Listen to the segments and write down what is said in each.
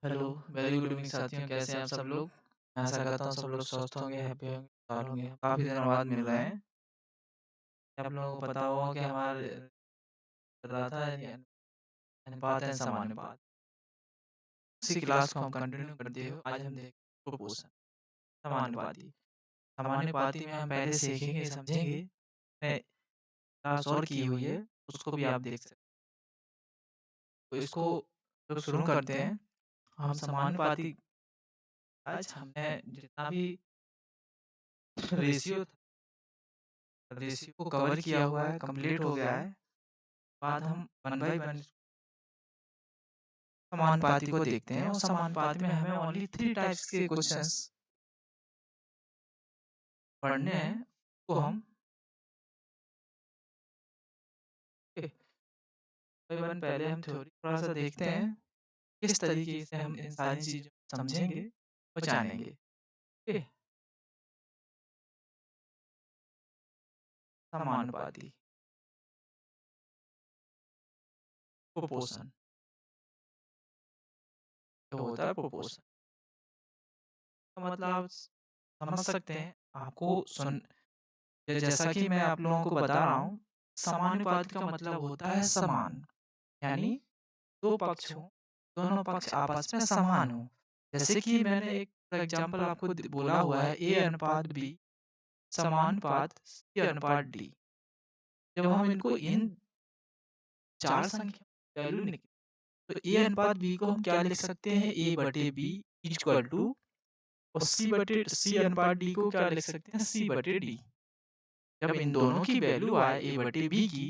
Hello, very good evening साथियों, कैसे हैं आप सब लोग? मैं आशा करता हूँ सब लोग स्वस्थ होंगे, हैप्पी होंगे, खुशहाल होंगे। काफ़ी दिनों बाद मिल रहे हैं। आप लोगों को पता होगा कि हमारे चल रहा था अनुपात एंड समानुपात। उसी क्लास को हम कंटिन्यू करते हुए आज हम देखेंगे प्रोपोर्शन, समानुपाती। समानुपाती में हम पहले सीखेंगे, समझेंगे। मैं क्लास और की हुई है, उसको भी आप देख सकते हैं। तो इसको जब शुरू करते हैं, हम समानुपाती आज हमने जितना भी रेशियो रेशियो को कवर किया हुआ है, कंप्लीट हो गया है। बाद हम वन बाय वन समानुपाती को देखते हैं और समानुपाती में हमें ओनली 3 टाइप्स के क्वेश्चंस पढ़ने हैं। तो हम वन पहले हम थ्योरी थोड़ा-सा देखते हैं, किस तरीके से हम इन सारी चीज़ों को समझेंगे और जानेंगे। ठीक है? समानुपाती, प्रोपोर्शन, क्या होता है प्रोपोर्शन? का मतलब आप समझ सकते हैं, आपको सुन जैसा कि मैं आप लोगों को बता रहा हूँ, समानुपाती का मतलब होता है समान, यानी 2 पक्ष हों, दोनों पक्ष आपस में समान हों। जैसे कि मैंने एक फॉर एग्ज़ाम्पल आपको बोला हुआ है ए अनुपात बी समानुपात सी अनुपात डी। जब हम इनको इन 4 संख्या वैल्यू निक तो ए अनुपात बी को हम क्या लिख सकते हैं ए बटे बी इक्वल टू और सी अनुपात डी को क्या लिख सकते हैं सी बटे डी। जब इन दोनों की वैल्यू आए ए बटे बी की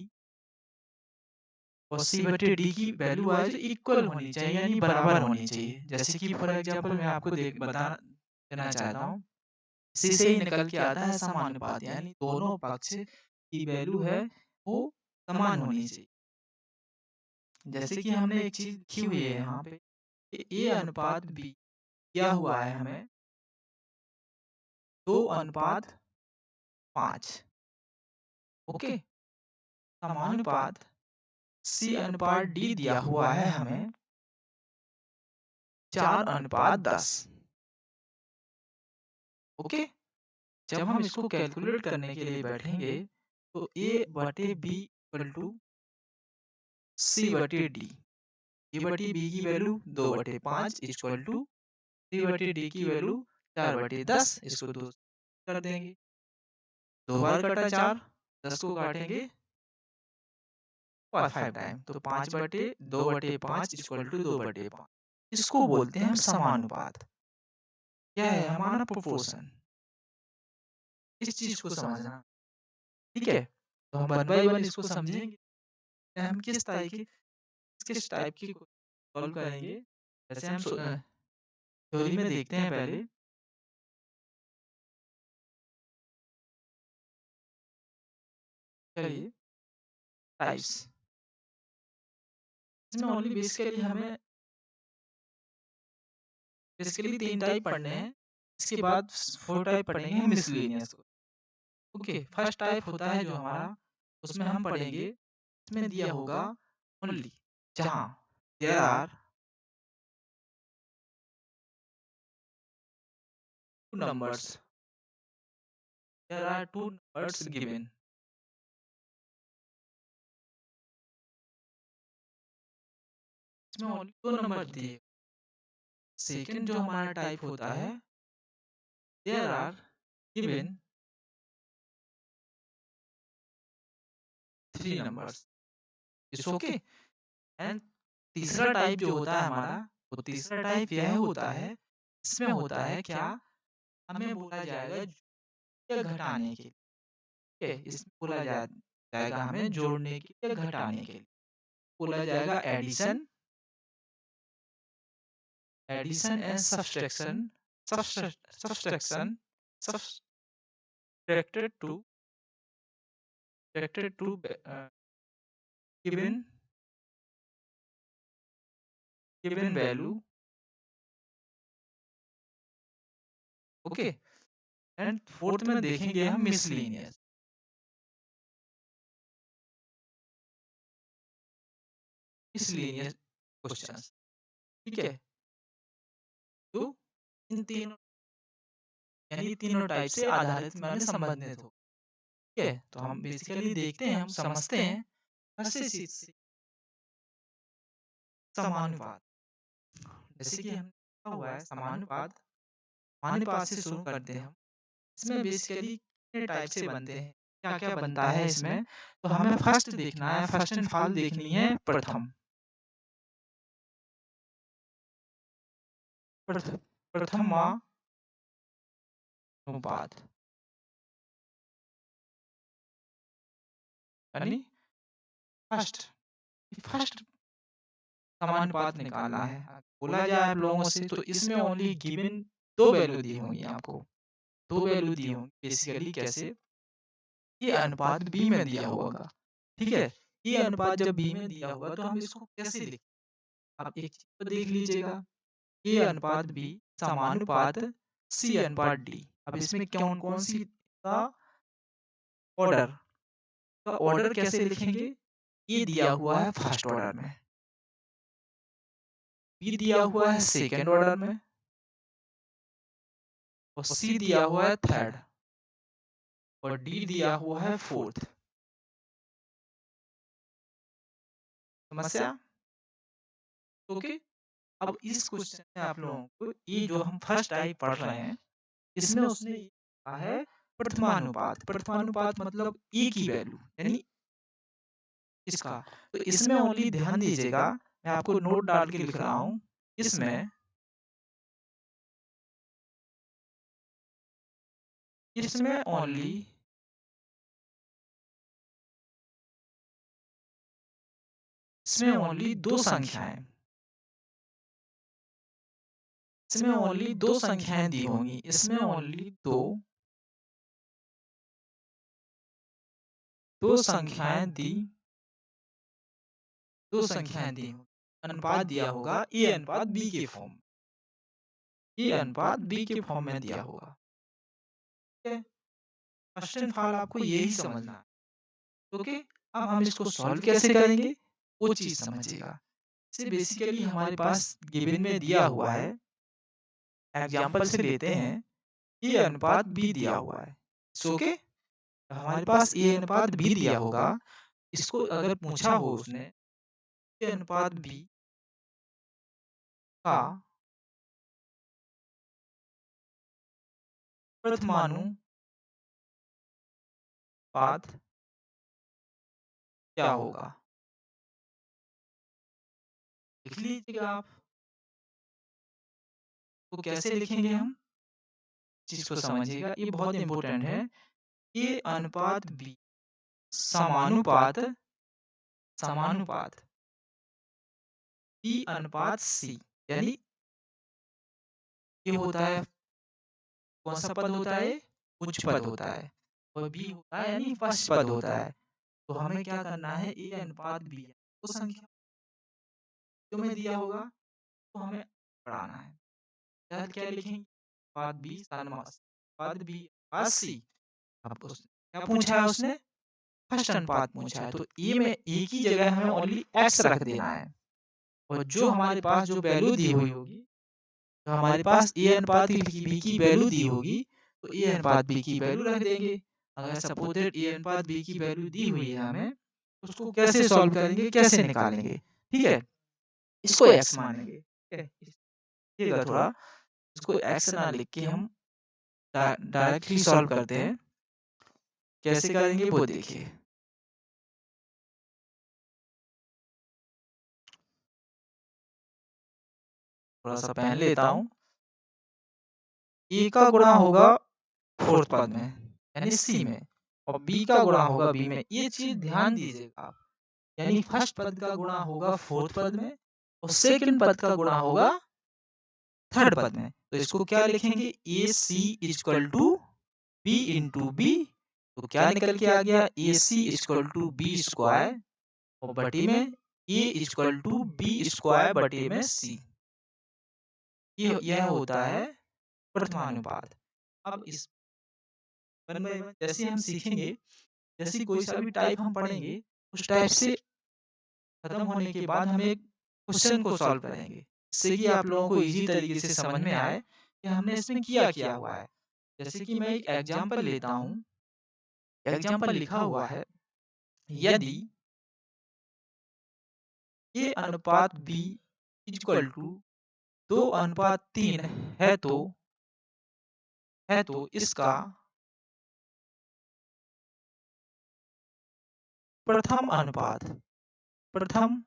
और सी बटे डी की वैल्यू आए तो इक्वल होनी चाहिए यानी बराबर होनी चाहिए। जैसे कि फॉर एग्ज़ाम्पल मैं आपको बता देना चाहता हूँ, इसी से ही निकल के आता है समानुपात यानी दोनों पक्ष की वैल्यू है वो समान होनी चाहिए। जैसे कि हमने एक चीज़ लिखी हुई है यहाँ पे ए अनुपात बी दिया हुआ है हमें 2 अनुपात 5। ओके, समानुपात सी अनुपात डी दिया हुआ है हमें 4 अनुपात 10। ओके, जब हम इसको कैलकुलेट करने के लिए बैठेंगे तो ए बटे बी इक्वल टू सी बटे डी। ए बटे बी की वैल्यू 2/5 इक्वल टू सी बटे डी की वैल्यू 4/10। इसको 2 कर देंगे, 2 बार कटा 4, 10 को काटेंगे 5 टाइम तो 5/2/5 इक्वल टू 2/5। इसको बोलते हैं हम समानुपात। क्या है हमारा प्रोपोर्शन। इस चीज को समझना, ठीक है? तो हम वन बाय वन इसको समझेंगे कि हम किस टाइप की सॉल्व करेंगे। जैसे हम थ्योरी में देखते हैं पहले, चलिए टाइप्स। इसमें ओनली बेसिकली 3 टाइप पढ़ने हैं। इसके बाद 4 टाइप पढ़ेंगे हम मिसलेनियस को। ओके, फर्स्ट टाइप होता है जो हमारा, उसमें हम पढ़ेंगे, इसमें दिया होगा ओनली जहाँ there are two numbers there are two numbers given. इसमें ओनली 2 नंबर दिए। सेकंड जो हमारा टाइप होता है, there are given 3 numbers. It's okay. And तीसरा टाइप जो होता है हमारा, वो तीसरा टाइप यह होता है, इसमें होता है क्या, हमें बोला जाएगा या घटाने के लिए। ठीक है, इसमें बोला जाएगा हमें जोड़ने के लिए घटाने के लिए बोला जाएगा addition addition and subtraction subtracted to given given value. Okay, and fourth में देखेंगे हम मिसलेनियस। मिसलेनियस क्वेश्चंस, ठीक है? जो इन तीनों यानी तीनों टाइप से आधारित माने संबंधित हो। ठीक है? तो हम बेसिकली देखते हैं, हम समझते हैं कैसे चीज़ से समानुपात। जैसे कि हमने देखा हुआ है समानुपात, समानुपात से शुरू करते हैं हम। इसमें बेसिकली कितने टाइप से बनते हैं, क्या-क्या बनता है इसमें? तो हमें फर्स्ट देखना है, फर्स्ट एंड फॉल देखनी है प्रथम। प्रथमानुपात यानी फर्स्ट फर्स्ट समानुपात निकालना है। बोला जाए आप लोगों से तो इसमें ओनली गिवन 2 वैल्यू दी होंगी आपको। 2 वैल्यू दी होंगी बेसिकली कैसे? ये अनुपात बी में दिया होगा, ठीक है? ये अनुपात जब बी में दिया होगा तो हम इसको कैसे लिखें? आप एक चीज़ को देख लीजिएगा, ए अनुपात बी समानुपात सी अनुपात डी। अब इसमें कौन-कौन सी का ऑर्डर का ऑर्डर कैसे लिखेंगे? ए दिया हुआ है फर्स्ट ऑर्डर में, बी दिया हुआ है सेकंड ऑर्डर में और सी दिया हुआ है थर्ड और डी दिया हुआ है फोर्थ। समस्या? ओके? अब इस क्वेश्चन में आप लोगों को ये जो हम फर्स्ट टाइप पढ़ रहे हैं, इसमें उसने ये कहा है प्रथमानुपात। प्रथमानुपात मतलब ए की वैल्यू यानी इसका। तो इसमें ओनली ध्यान दीजिएगा, मैं आपको नोट डाल के लिख रहा हूँ। इसमें इसमें ओनली इसमें ओनली 2 संख्याएँ इसमें ओनली 2 संख्याएँ दी होंगी। इसमें ओनली 2 संख्याएँ दी 2 संख्याएँ दी होंगी। अनुपात दिया होगा ए अनुपात बी के फॉर्म ए अनुपात बी के फॉर्म में दिया होगा। ठीक है? फर्स्ट एंड ऑल आपको यही समझना है। ओके? अब हम इसको सॉल्व कैसे करेंगे? वो चीज़ समझिएगा। इसे बेसिकली हमारे पास गिवन में दिया हुआ है। एग्जांपल से लेते हैं, ए अनुपात बी दिया हुआ है। It's okay? हमारे पास ए अनुपात बी दिया होगा। इसको अगर पूछा हो उसने ए अनुपात बी का प्रथमानुपात क्या होगा? लिख लीजिएगा आप। तो कैसे लिखेंगे हम? चीज़ को समझिएगा, ये बहुत इंपॉर्टेंट है। ए अनुपात बी समानुपात समानुपात बी अनुपात सी यानी ये होता है कौन-सा पद होता है? उच्च पद होता है और बी होता है यानी फर्स्ट पद होता है। तो हमें क्या करना है ए अनुपात बी वो संख्या जो में दिया होगा तो हमें बढ़ाना है। क्या क्या लिखेंगे? अनुपात बी अनुपात बी अनुपात सी। अब उस क्या पूछा है उसने? फर्स्ट अनुपात पूछा है तो ए में ए की जगह हमें ओनली एक्स रख देना है और जो हमारे पास जो वैल्यू दी हुई होगी, तो हमारे पास ए अनुपात बी की वैल्यू दी होगी तो ए अनुपात बी की वैल्यू रख देंगे। अगर सपोज़ेड ए अनुपात बी की वैल्यू दी हुई है हमें, तो उसको कैसे सॉल्व करेंगे, कैसे निकालेंगे? ठीक है? इसको एक्स मानेंगे। ठीक है? देखिएगा थोड़ा, इसको एक्स ना लिख के हम डायरेक्टली सॉल्व करते हैं। कैसे करेंगे वो देखिए। थोड़ा-सा पेन लेता हूँ। ए का गुणा होगा फोर्थ पद में यानी सी में और बी का गुणा होगा बी में। ये चीज़ ध्यान दीजिएगा आप। यानी फर्स्ट पद का गुणा होगा फोर्थ पद में और सेकंड पद का गुणा होगा थर्ड पद में। तो इसको क्या लिखेंगे? A c equal to b into b. तो क्या निकल के आ गया? A c equal to b square और बटे में a equal to b square बटे में सी। ये यह होता है प्रथमानुपात। अब इस वन बाय वन जैसे हम सीखेंगे, जैसे कोई सा भी टाइप हम पढ़ेंगे, उस टाइप से खत्म होने के बाद हम एक क्वेश्चन को सॉल्व करेंगे। जिससे कि आप लोगों को इजी तरीके से समझ में आए कि हमने इसमें किया क्या हुआ है। जैसे कि मैं एक एग्जांपल लेता हूँ। एग्जांपल लिखा हुआ है, यदि ए अनुपात बी इक्वल टू 2:3 है तो इसका प्रथम अनुपात प्रथम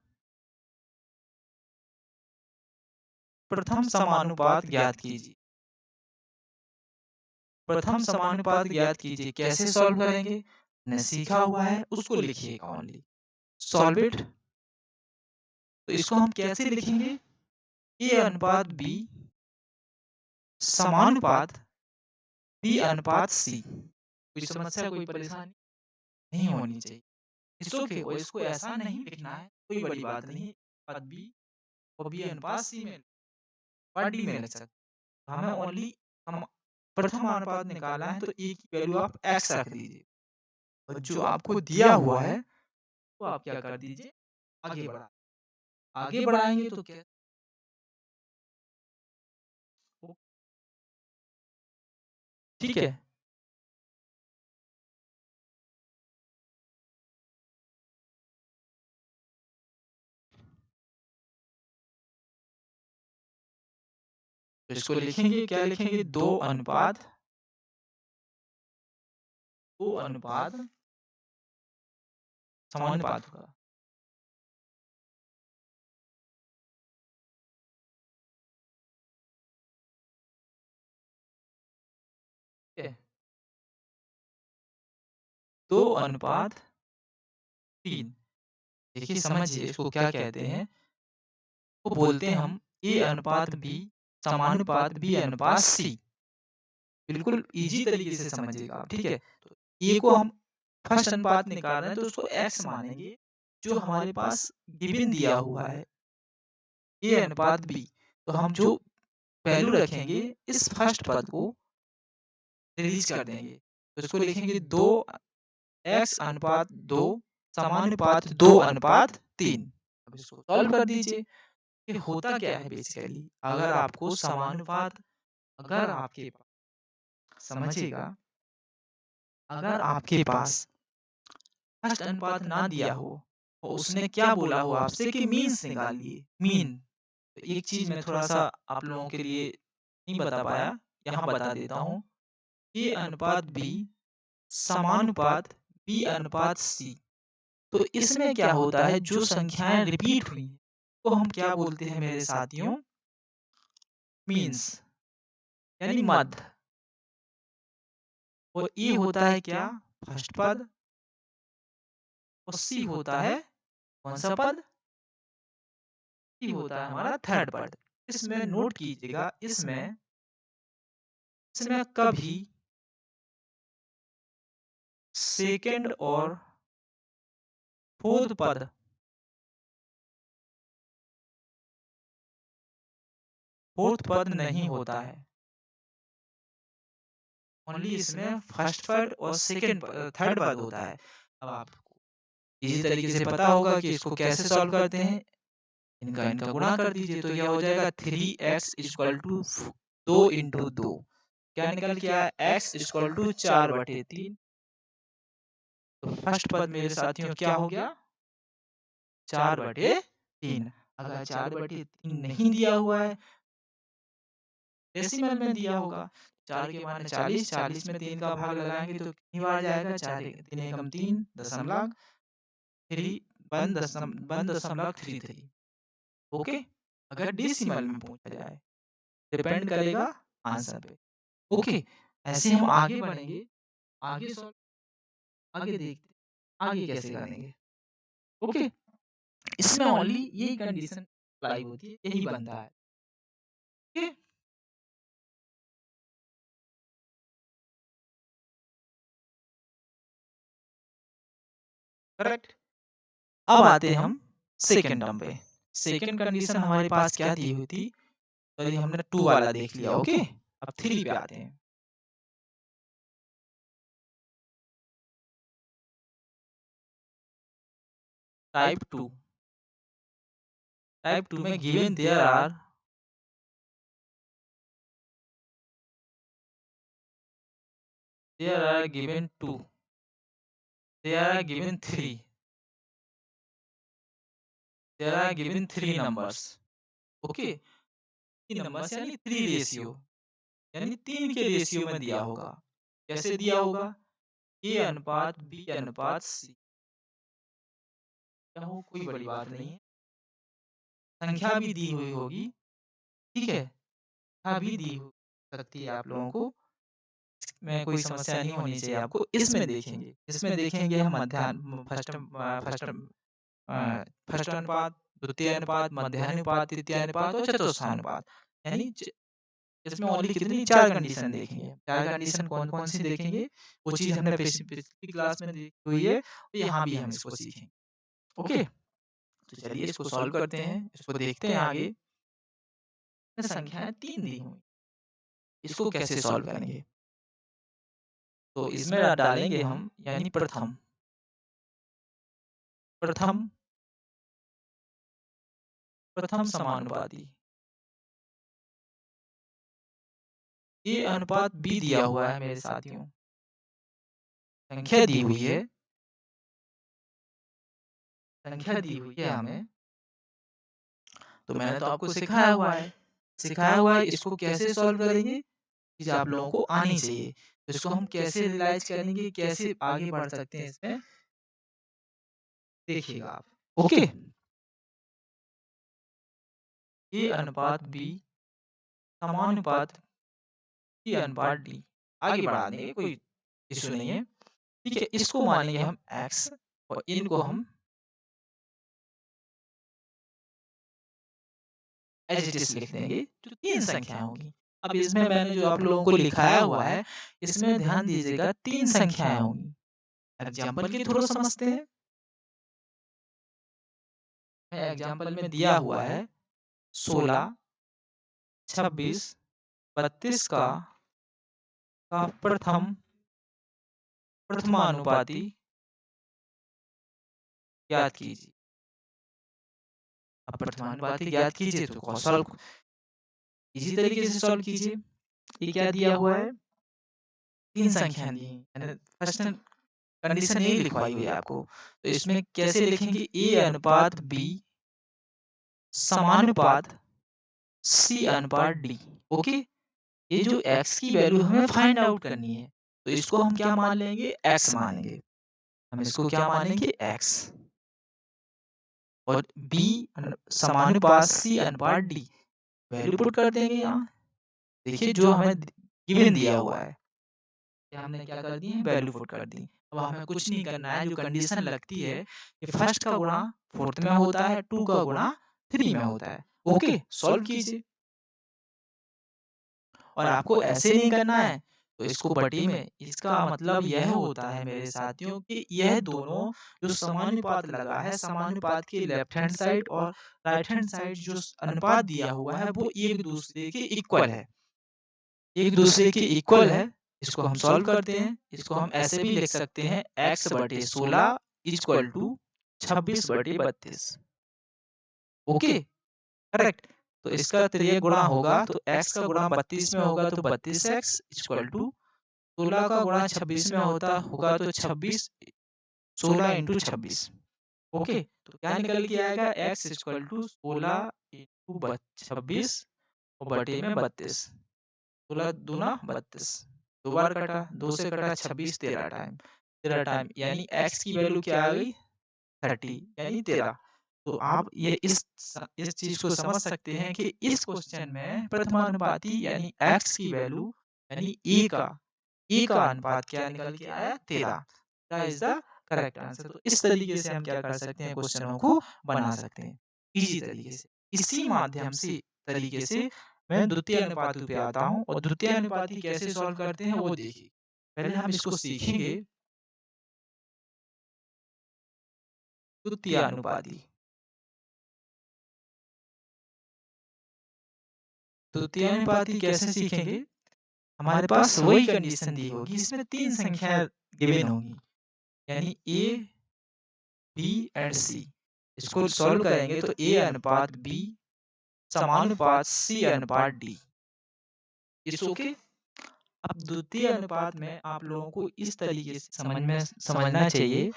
प्रथम समानुपात ज्ञात कीजिए। प्रथम समानुपात ज्ञात कीजिए कैसे सॉल्व करेंगे, ने सीखा हुआ है उसको लिखिएगा ओनली। Solve it. तो इसको हम कैसे लिखेंगे, ए अनुपात बी समानुपात बी अनुपात सी। कोई समस्या, कोई परेशानी नहीं होनी चाहिए। इट्स ओके, और इसको ऐसा नहीं लिखना है, कोई बड़ी बात नहीं है। अनुपात बी और बी अनुपात सी में और डी में लिख सकते। हमें ओनली हम प्रथम अनुपात निकाला है तो ए की वैल्यू आप एक्स रख दीजिए, और जो आपको दिया हुआ है तो आप क्या कर दीजिए, आगे बढ़ा। आगे बढ़ाएंगे तो क्या, ठीक है। तो इसको लिखेंगे, क्या लिखेंगे, दो अनुपात समानुपात होगा। ठीक है, 2:3। देखिए समझिए इसको क्या कहते हैं, वो बोलते हैं हम ए अनुपात बी समानुपात बी अनुपात सी। बिल्कुल इजी तरीके से समझिएगा आप, ठीक है। तो ए को हम फर्स्ट अनुपात निकाल रहे हैं तो उसको एक्स मानेंगे, जो हमारे पास गिवन दिया हुआ है ए अनुपात बी। तो हम जो वैल्यू रखेंगे इस फर्स्ट पद को रिलीज कर देंगे, तो इसको लिखेंगे 2x/2 समानुपात 2/3। अब इसको सॉल्व कर दीजिए। ये होता क्या है बेसिकली, अगर आपको समानुपात, अगर आपके पास, समझिएगा, अगर आपके पास फर्स्ट अनुपात ना दिया हो और उसने क्या बोला हो आपसे कि मीन्स निकालिए, मीन। तो एक चीज मैं थोड़ा सा आप लोगों के लिए नहीं बता पाया, यहाँ बता देता हूँ। ए अनुपात बी समानुपात बी अनुपात सी। तो इसमें क्या होता है, जो संख्याएं रिपीट हुई तो हम क्या बोलते हैं मेरे साथियों, मीन्स, यानी मध्य। और ई होता है क्या, फर्स्ट पद, और सी होता है कौन सा पद, सी होता है हमारा थर्ड पद। इसमें नोट कीजिएगा, इसमें इसमें कभी सेकंड और फोर्थ पद नहीं होता है। ओनली इसमें फर्स्ट पद और सेकंड थर्ड पद होता है। अब आपको इसी तरीके से पता होगा कि इसको कैसे सॉल्व करते हैं। इनका इनका गुणा कर दीजिए तो यह हो जाएगा 3x इक्वल टू 2 × 2। क्या निकल के आया, x इक्वल टू 4/3। तो फर्स्ट पद मेरे साथियों क्या हो गया, 4/3। अगर 4/3 नहीं दिया हुआ है, डेसिमल में दिया होगा, 4 के माने 40, 40 में 3 का भाग लगाएंगे तो कितनी बार जाएगा, 4 3 एकम 3 दशमलव 3 1.33। ओके, अगर डेसिमल में पूछा जाए, डिपेंड करेगा आंसर पे। ओके, ऐसे हम आगे बढ़ेंगे, आगे सॉल्व, आगे देखते आगे कैसे करेंगे। ओके, इसमें ओनली यही कंडीशन अप्लाई होती है, यही बनता है। Okay, correct. अब आते हैं हम सेकंड टर्म पे। सेकंड कंडीशन हमारे पास क्या दी हुई थी, तो ये हमने 2 वाला देख लिया। ओके, अब 3 पे आते हैं। टाइप 2 में given there are there are given 2, there are given 3, there are given 3 numbers. Okay, 3 numbers यानी 3 रेशियो, यानी 3 के रेशियो में दिया होगा। कैसे दिया होगा? ए अनुपात बी अनुपात सी। क्या हो, कोई बड़ी बात नहीं है, संख्या भी दी हुई होगी, ठीक है, संख्या भी दी हो सकती है आप लोगों को, में कोई समस्या नहीं होनी चाहिए आपको। इसमें देखेंगे हम मध्याह्न फर्स्ट अनुपात, द्वितीय अनुपात, मध्यानुपात, तृतीय अनुपात और चतुर्थानुपात, यानी इसमें ओनली कितनी 4 कंडीशन देखेंगे। 4 कंडीशन कौन कौन सी देखेंगे, वो चीज हमने पिछली क्लास में देखी हुई है, तो यहाँ भी हम इसको सीखेंगे। ओके, तो चलिए इसको सॉल्व करते हैं, इसको देखते हैं आगे। संख्याएं 3 दी हुई, इसको कैसे सॉल्व करेंगे? तो इसमें डालेंगे हम, यानी प्रथम प्रथम प्रथम समानुपाती, ये अनुपात बी दिया हुआ है मेरे साथियों, संख्या दी हुई है, संख्या दी हुई है हमें, तो मैंने तो आपको सिखाया हुआ है इसको कैसे सॉल्व करेंगे, चीज आप लोगों को आनी चाहिए। तो इसको हम कैसे रियलाइज करेंगे, कैसे आगे बढ़ सकते हैं इसमें, देखिएगा आप। ओके, ए अनुपात बी समानुपात सी अनुपात डी, आगे बढ़ा देंगे, कोई इशू नहीं है, ठीक है। इसको मानेंगे हम x और इनको हम एज इट इज लिख देंगे, जो 3 संख्याएं होंगी। अब इसमें मैंने जो आप लोगों को लिखाया हुआ है, इसमें ध्यान दीजिएगा 3 संख्याएं होंगी। एग्जाम्पल के थ्रू समझते हैं। एग्जाम्पल में दिया हुआ है 16, 26, 32 का प्रथमानुपाती ज्ञात कीजिए। अब प्रथमानुपाती ज्ञात कीजिए तो सॉल्व इसी तरीके से सॉल्व कीजिए। ये क्या दिया हुआ है, 3 संख्या दी है, फर्स्ट कंडीशन यही लिखवाई हुई है आपको। तो इसमें कैसे लिखेंगे, ए अनुपात बी समानुपात सी अनुपात डी। ओके, ये जो x की वैल्यू हमें फाइंड आउट करनी है, तो इसको हम क्या मान लेंगे, x मानेंगे। हम इसको क्या मानेंगे, x, और b समानुपात c अनुपात d, वैल्यू पुट कर देंगे यहाँ। देखिए जो हमें गिवन दिया हुआ है, हमने क्या कर दी है, वैल्यू पुट कर दी। अब हमें कुछ नहीं करना है, जो कंडीशन लगती है कि फर्स्ट का गुणा फोर्थ में होता है, 2 का गुणा 3 में होता है। ओके, सॉल्व कीजिए। और आपको ऐसे नहीं करना है, तो इसको बटी में, इसका मतलब यह होता है मेरे साथियों कि यह दोनों जो समानुपात लगा है, समानुपात की लेफ्ट हैंड साइड और राइट हैंड साइड जो अनुपात दिया हुआ है, वो एक दूसरे के इक्वल है, एक दूसरे के इक्वल है। इसको हम सॉल्व करते हैं। इसको हम ऐसे भी लिख सकते हैं, x बटे 16 इक्वल टू 26 बटे 32। Okay, correct. तो इसका त्रिय गुणा होगा, तो x का गुणा 32 में होगा तो 32x इक्वल टू 16 का गुणा 26 में होगा तो 26, 16 इंटू 26। ओके, तो क्या निकल के आएगा, x इक्वल टू 16 इंटू 26 और बटे में 32, 16 दूना 32, दो बार कटा, 2 से कटा 26, 13 टाइम, यानी x की वैल्यू क्या आ गई, 30, यानी 13। तो आप ये इस चीज को समझ सकते हैं कि इस क्वेश्चन में प्रथमानुपाती यानी x की वैल्यू यानी e का अनुपात क्या निकल के आया, 13। That is the correct answer. तो इस तरीके से हम क्या कर सकते हैं, क्वेश्चनों को बना सकते हैं इजी तरीके से। इसी माध्यम से तरीके से मैं द्वितीय अनुपाती पे आता हूँ, और द्वितीय अनुपाती कैसे सॉल्व करते हैं वो देखिए। पहले हम इसको सीखेंगे, द्वितीय अनुपाती। द्वितीय अनुपाती कैसे सीखेंगे, हमारे पास वही कंडीशन दी होगी, इसमें 3 संख्या गिवन होगी, यानी ए बी एंड सी। इसको सॉल्व करेंगे तो ए अनुपात बी समानुपात सी अनुपात डी। It's okay. अब द्वितीय अनुपात में आप लोगों को इस तरीके से समझना चाहिए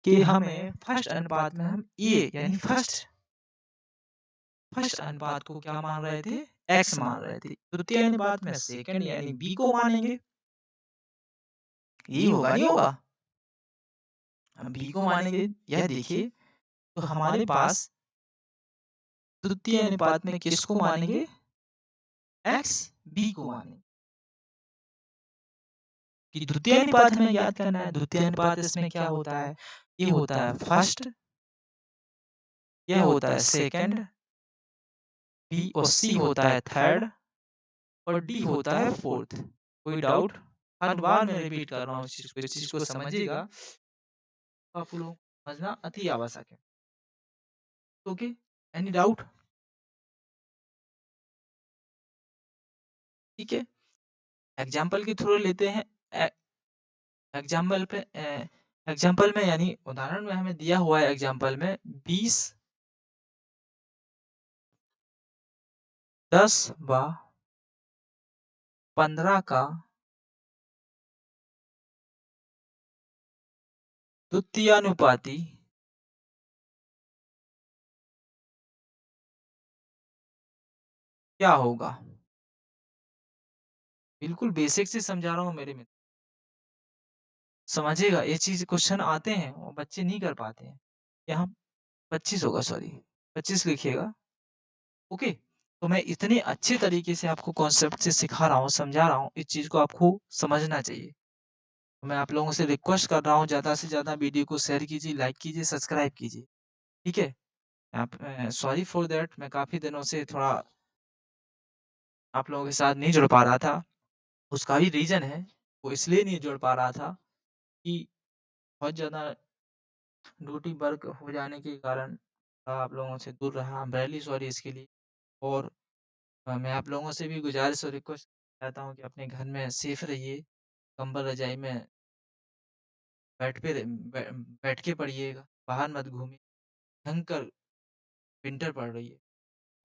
कि हमें फर्स्ट अनुपात में हम ए यानी फर्स्ट फर्स्ट अनुपात को क्या मान रहे थे? एक्स मान रहे थे। द्वितीय अनुपात में सेकंड यानी बी को मानेंगे। ये होगा नहीं होगा? हम बी को मानेंगे। यह देखिए तो हमारे पास द्वितीय अनुपात में किसको मानेंगे? एक्स बी को मानेंगे। कि द्वितीय अनुपात हमें याद करना है। द्वितीय अनुपात इसमें क्या होता है? ये होता है फर्स्ट, यह होता है सेकंड, बी और सी होता है थर्ड और डी होता है फोर्थ। कोई डाउट? हर बार मैं रिपीट कर रहा हूँ इस चीज को समझिएगा। आप लोग समझना अति आवश्यक है। Okay, any doubt? ठीक है, एग्जाम्पल के थ्रू लेते हैं। एग्जाम्पल पे एग्जाम्पल में यानी उदाहरण में हमें दिया हुआ है एग्जाम्पल में 20 10 व 15 का द्वितीयानुपाती क्या होगा? बिल्कुल बेसिक से समझा रहा हूँ मेरे मित्र, समझिएगा। ये चीज क्वेश्चन आते हैं और बच्चे नहीं कर पाते हैं। यहाँ 25 होगा, सॉरी 25 लिखिएगा। ओके, तो मैं इतने अच्छे तरीके से आपको कॉन्सेप्ट से सिखा रहा हूँ, समझा रहा हूँ, इस चीज को आपको समझना चाहिए। तो मैं आप लोगों से रिक्वेस्ट कर रहा हूँ, ज्यादा से ज्यादा वीडियो को शेयर कीजिए, लाइक कीजिए, सब्सक्राइब कीजिए। ठीक है, आप सॉरी फॉर दैट, मैं काफी दिनों से थोड़ा आप लोगों के साथ नहीं जुड़ पा रहा था। उसका भी रीजन है, वो इसलिए नहीं जुड़ पा रहा था कि बहुत ज्यादा ड्यूटी वर्क हो जाने के कारण आप लोगों से दूर रहा। आई एम रियली सॉरी इसके लिए। और मैं आप लोगों से भी गुजारिश और रिक्वेस्ट चाहता हूँ कि अपने घर में सेफ रहिए, कंबल रजाई में बैठ पे बैठ के पढ़िएगा, बाहर मत घूमिए। भयंकर विंटर पड़ रही है,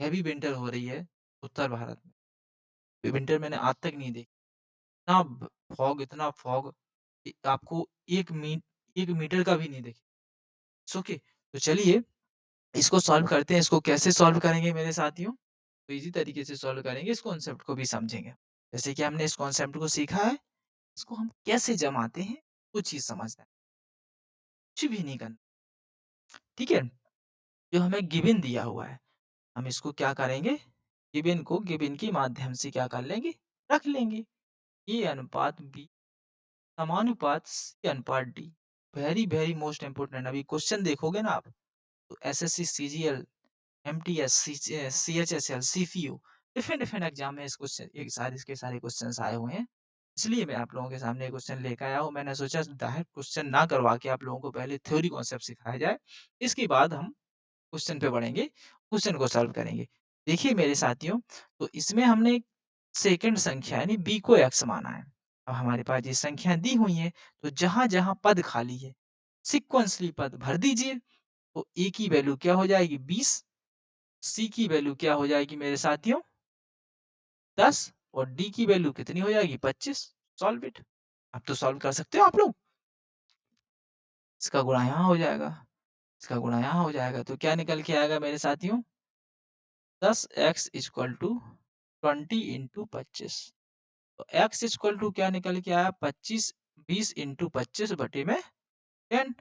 हैवी विंटर हो रही है उत्तर भारत में। ये विंटर मैंने आज तक नहीं देखी। फॉग, इतना फॉग आपको एक मीटर का भी नहीं दिखे। ओके, तो चलिए इसको सॉल्व करते हैं। इसको कैसे सॉल्व करेंगे मेरे साथियों? तो इजी तरीके से सॉल्व करेंगे, इस कॉन्सेप्ट को भी समझेंगे। जैसे कि हमने इस कॉन्सेप्ट को सीखा है, इसको हम कैसे जमाते हैं वो चीज समझना है, कुछ भी नहीं करना। ठीक है, जो हमें गिवन दिया हुआ है, हम इसको क्या करेंगे? गिवन को गिवन के माध्यम से क्या कर लेंगे? रख लेंगे। ए अनुपात बी समानुपात सी अनुपात D. Very very most important. अभी क्वेश्चन देखोगे ना आप, तो SSC, CGL, MTS, CHSL, CPU, different different exam में इस क्वेश्चन एक सारे इसके सारे क्वेश्चंस आए हुए हैं। इसलिए मैं आप लोगों के सामने क्वेश्चन लेकर आया हूँ। मैंने सोचा डायरेक्ट क्वेश्चन ना करवा के आप लोगों को पहले थ्योरी कॉन्सेप्ट सिखाया जाए, इसके बाद हम क्वेश्चन पे बढ़ेंगे, क्वेश्चन को सॉल्व करेंगे। देखिए मेरे साथियों, तो इसमें हमने सेकंड संख्या यानी बी को एक्स माना है। अब हमारे पास ये संख्या दी हुई है, तो जहां जहां पद खाली है सिक्वेंसली पद भर दीजिए। तो ए की वैल्यू क्या हो जाएगी? 20। सी की वैल्यू क्या हो जाएगी मेरे साथियों? 10। और डी की वैल्यू कितनी हो जाएगी? 25। Solve it. अब तो सॉल्व कर सकते हो आप लोग। इसका गुणा यहाँ हो जाएगा, इसका गुणा यहाँ हो जाएगा, तो क्या निकल के आएगा मेरे साथियों? 10x equal to 20 into 25। तो x इक्वल टू क्या निकल के आया? 25। 20 इंटू 25 बटे में 10।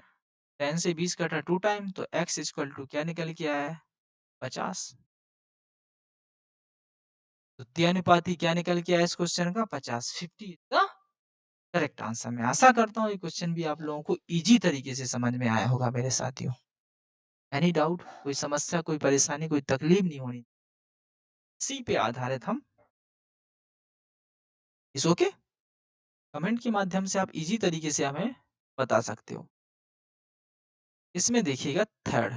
10 से 20 कटा 2 टाइम, तो x इक्वल टू क्या निकल के आया है? 50। तो द्वितीयानुपाती क्या निकल के आया इस क्वेश्चन का? 50। 50 का करेक्ट आंसर। मैं आशा करता हूँ ये क्वेश्चन भी आप लोगों को इजी तरीके से समझ में आया होगा मेरे साथियों। Any doubt? कोई समस्या, कोई परेशानी, कोई तकलीफ नहीं होनी। इसी पे आधारित हम इस ओके कमेंट के माध्यम से आप इजी तरीके से हमें बता सकते हो। इसमें देखिएगा थर्ड,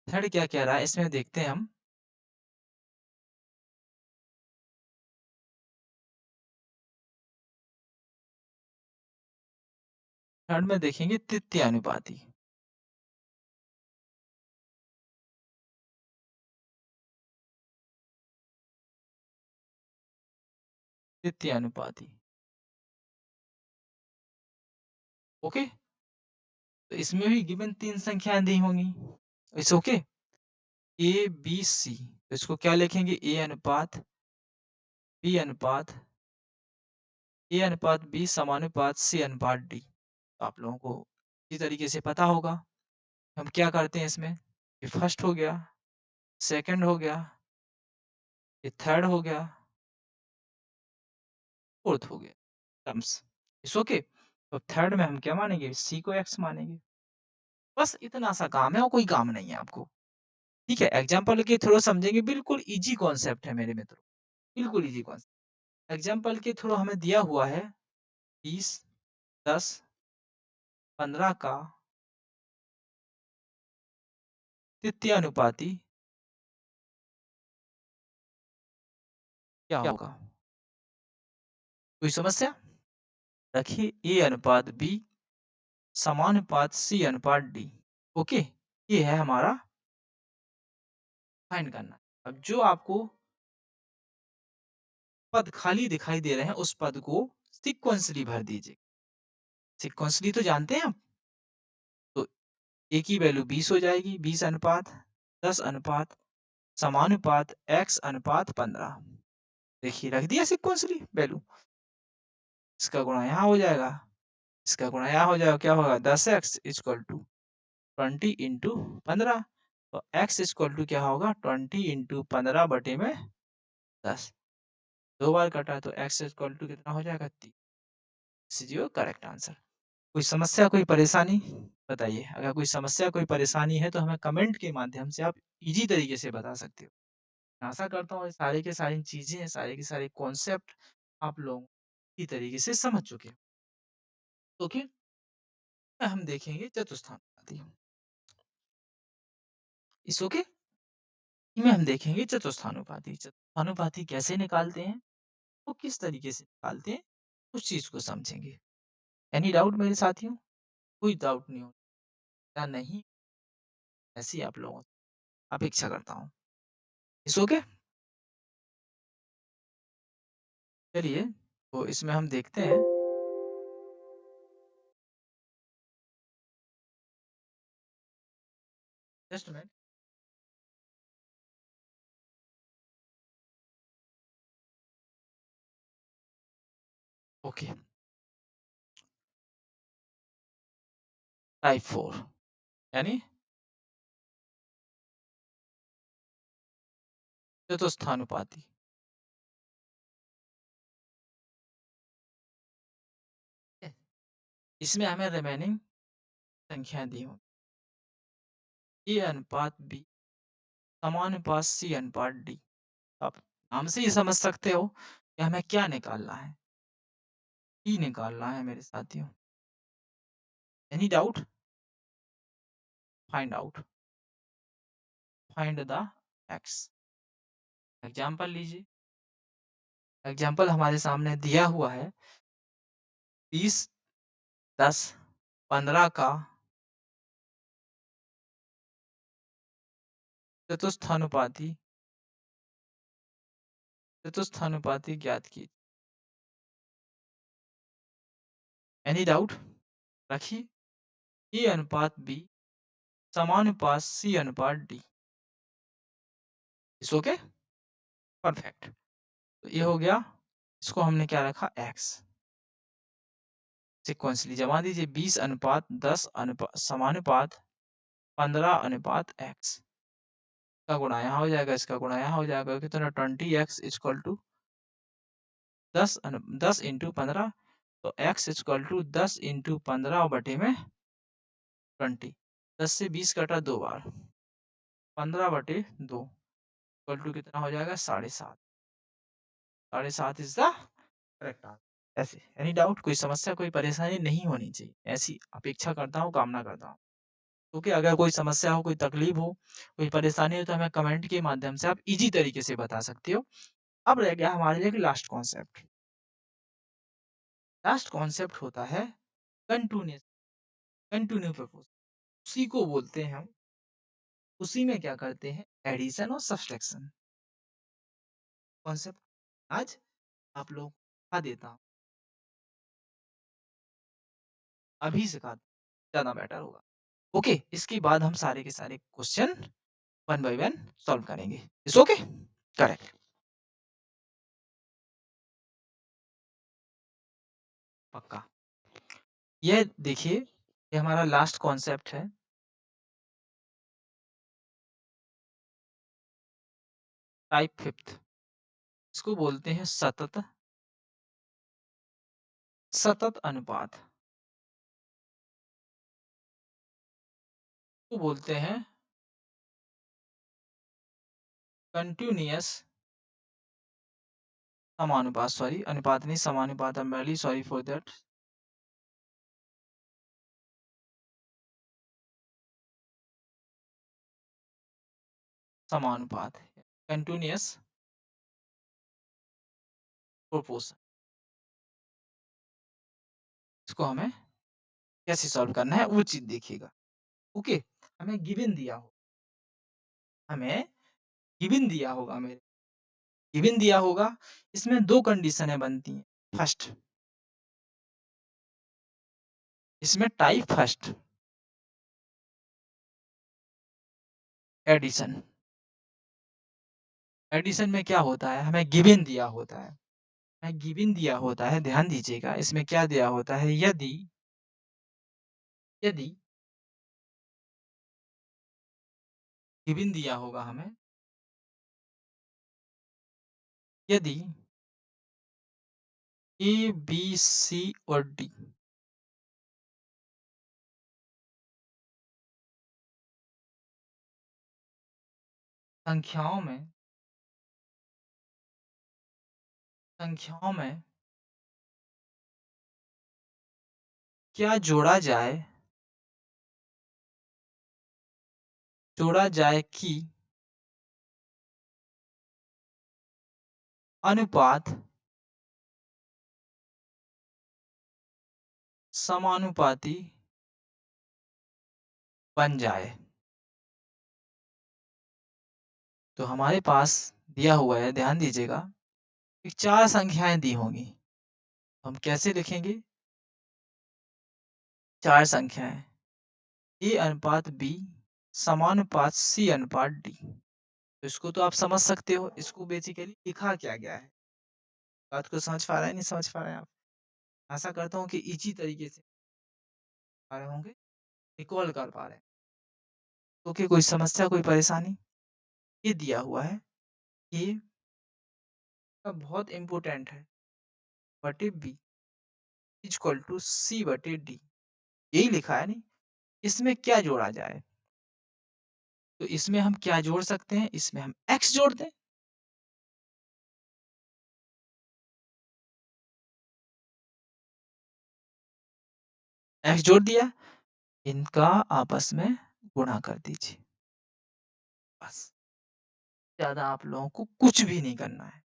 थर्ड क्या कह रहा है इसमें देखते हैं हम। थर्ड में देखेंगे तृतीय अनुपाती। तृतीय अनुपाती। ओके, तो इसमें भी गिवन 3 संख्याएँ दी होंगी। It's okay. ए, बी, सी, तो इसको क्या लिखेंगे? ए अनुपात बी अनुपात ए अनुपात बी समानुपात सी अनुपात डी। तो आप लोगों को इसी तरीके से पता होगा। हम क्या करते हैं इसमें? ये फर्स्ट हो गया, सेकंड हो गया, ये थर्ड हो गया, फोर्थ हो गया टर्म्स। It's okay. तो थर्ड में हम क्या मानेंगे? सी को एक्स मानेंगे। बस इतना सा काम है और कोई काम नहीं है आपको। ठीक है, एग्जाम्पल के थ्रू समझेंगे। बिल्कुल ईजी कॉन्सेप्ट है मेरे मित्रों, बिल्कुल ईजी कॉन्सेप्ट। एग्जाम्पल के थ्रू हमें दिया हुआ है 20, 10, 15 का तृतीय अनुपाती क्या होगा? कोई समस्या? रखिए ए अनुपात बी समानुपात सी अनुपात डी। ओके, ये है हमारा फाइंड करना। अब जो आपको पद खाली दिखाई दे रहे हैं उस पद को सिक्वेंसली भर दीजिए। सिक्वेंसली तो जानते हैं आप? तो ए की वैल्यू 20 हो जाएगी, 20 अनुपात 10 अनुपात समानुपात x अनुपात 15। देखिए रख दिया सिक्वेंसली वैल्यू। इसका गुणा यहाँ हो जाएगा, इसका गुणा यहाँ हो जाएगा, क्या होगा? 10x equal to 20 into 15। तो x इक्वल टू क्या होगा? 20 इंटू 15 बटे में 10। 2 बार कटा तो x इक्वल टू कितना हो जाएगा? 3। This is your correct answer. कोई समस्या, कोई परेशानी बताइए। अगर कोई समस्या, कोई परेशानी है तो हमें कमेंट के माध्यम से आप इजी तरीके से बता सकते हो। मैं आशा करता हूँ ये सारी की सारी चीजें, सारे के सारे कॉन्सेप्ट आप लोग इसी तरीके से समझ चुके हो। ओके, हम देखेंगे चतुस्थानुपाती। इस ओके, में हम देखेंगे चतुस्थानुपाती। चतुस्थानुपाती कैसे निकालते हैं, वो किस तरीके से निकालते हैं, उस चीज को समझेंगे। एनी डाउट मेरे साथियों? कोई डाउट नहीं हो या नहीं? ऐसी आप लोगों से अपेक्षा करता हूँ। इस ओके, चलिए तो इसमें हम देखते हैं। Just minute. ओके, टाइप 4 यानी चतुस्थानुपाती। इसमें हमें रिमेनिंग संख्या दी हो ए अनुपात बी समानुपात सी अनुपात डी। आप नाम से ही समझ सकते हो कि हमें क्या निकालना है। ई निकालना है मेरे साथियों। Any doubt? Find out, find the x. Example लीजिए। एग्जाम्पल हमारे सामने दिया हुआ है 20, 10, 15 का चतुस्थानुपाती चतुस्थानुपाती ज्ञात की। Any doubt? रखिए ए अनुपात बी समानुपात सी अनुपात डी। इस ओके, परफेक्ट। तो ये हो गया, इसको हमने क्या रखा? एक्स। सिक्वेंसली जमा दीजिए 20 अनुपात 10 अनुपात समानुपात 15 अनुपात एक्स का गुणा यहाँ हो जाएगा, इसका गुणा यहाँ हो जाएगा, कितना? 20x equal to 10 into 15। तो x इक्वल टू 10 इंटू 15 बटे में 20। 10 से 20 कटा 2 बार, 15 बटे 2 इक्वल टू कितना हो जाएगा? 7.5। 7.5 इज द करेक्ट आंसर। ऐसे एनी डाउट? कोई समस्या, कोई परेशानी नहीं होनी चाहिए, ऐसी अपेक्षा करता हूँ, कामना करता हूँ। क्योंकि अगर कोई समस्या हो, कोई तकलीफ हो, कोई परेशानी हो तो हमें कमेंट के माध्यम से आप इजी तरीके से बता सकते हो। अब रह गया हमारे लिए लास्ट कॉन्सेप्ट। लास्ट कॉन्सेप्ट होता है कंटिन्यूस कंटिन्यू प्रपोज। उसी को बोलते हैं हम, उसी में क्या करते हैं? एडिशन और सब्सट्रैक्शन कॉन्सेप्ट आज आप लोग देता हूँ, अभी सिखा ज़्यादा बेटर होगा। ओके, इसके बाद हम सारे के सारे question one by one solve करेंगे। It's okay? करेक्ट, पक्का। ये देखिए, ये हमारा लास्ट कॉन्सेप्ट है, टाइप फिफ्थ। इसको बोलते हैं सतत सतत अनुपात। को बोलते हैं कंटिन्यूअस समानुपात, सॉरी अनुपात नहीं समानुपात, I am very sorry for that. समानुपात, कंटिन्यूअस प्रोपोर्शन। इसको हमें कैसे सॉल्व करना है वो चीज देखिएगा। ओके, हमें गिवन दिया हो, हमें गिवन दिया होगा, मेरे गिवन दिया होगा, इसमें दो कंडीशनें बनती हैं। फर्स्ट, इसमें टाइप फर्स्ट एडिशन। एडिशन में क्या होता है, हमें गिवन दिया होता है, हमें गिवन दिया होता है, ध्यान दीजिएगा, इसमें क्या दिया होता है, यदि यदि गिवन दिया होगा हमें, यदि ए बी सी और डी संख्याओं में संख्याओं में क्या जोड़ा जाए कि अनुपात समानुपाती बन जाए। तो हमारे पास दिया हुआ है, ध्यान दीजिएगा, कि चार संख्याएं दी होंगी। हम कैसे लिखेंगे, चार संख्याएं, ए अनुपात बी समानुपात सी अनुपात डी। तो इसको तो आप समझ सकते हो, इसको बेसिकली लिखा क्या गया है। बात को समझ पा रहे हैं, नहीं समझ पा रहे हैं आप? आशा करता हूँ कि इजी तरीके से पा रहे होंगे, रिकॉल कर पा रहे हैं। तो कि कोई समस्या, कोई परेशानी? ये दिया हुआ है, ये बहुत इंपॉर्टेंट है, बटे बी इक्वल टू सी बटे डी, यही लिखा है नहीं। इसमें क्या जोड़ा जाए, तो इसमें हम क्या जोड़ सकते हैं, इसमें हम x जोड़ दें। x जोड़ दिया, इनका आपस में गुणा कर दीजिए, बस। ज्यादा आप लोगों को कुछ भी नहीं करना है।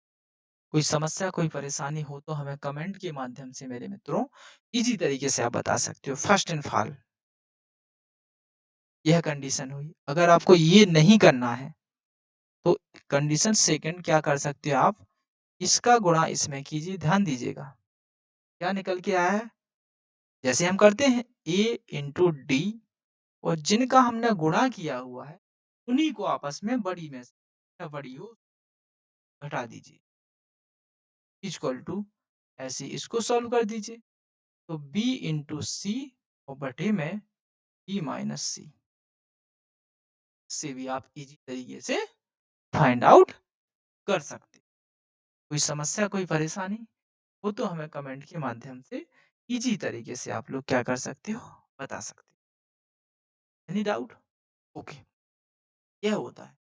कोई समस्या, कोई परेशानी हो तो हमें कमेंट के माध्यम से मेरे मित्रों इजी तरीके से आप बता सकते हो। फर्स्ट एंड फॉल यह कंडीशन हुई। अगर आपको ये नहीं करना है तो कंडीशन सेकंड क्या कर सकते हो आप, इसका गुणा इसमें कीजिए। ध्यान दीजिएगा क्या निकल के आया है, जैसे हम करते हैं a इंटू डी, और जिनका हमने गुणा किया हुआ है उन्हीं को आपस में बड़ी में से बड़ी हो घटा दीजिए, इक्वल टू, ऐसे इसको सॉल्व कर दीजिए। तो b इंटू सी और बटे में b माइनस सी, से भी आप इजी तरीके से फाइंड आउट कर सकते। कोई समस्या, कोई परेशानी हो तो हमें कमेंट के माध्यम से इजी तरीके से आप लोग क्या कर सकते हो, बता सकते हो। Any doubt? ओके, यह होता है।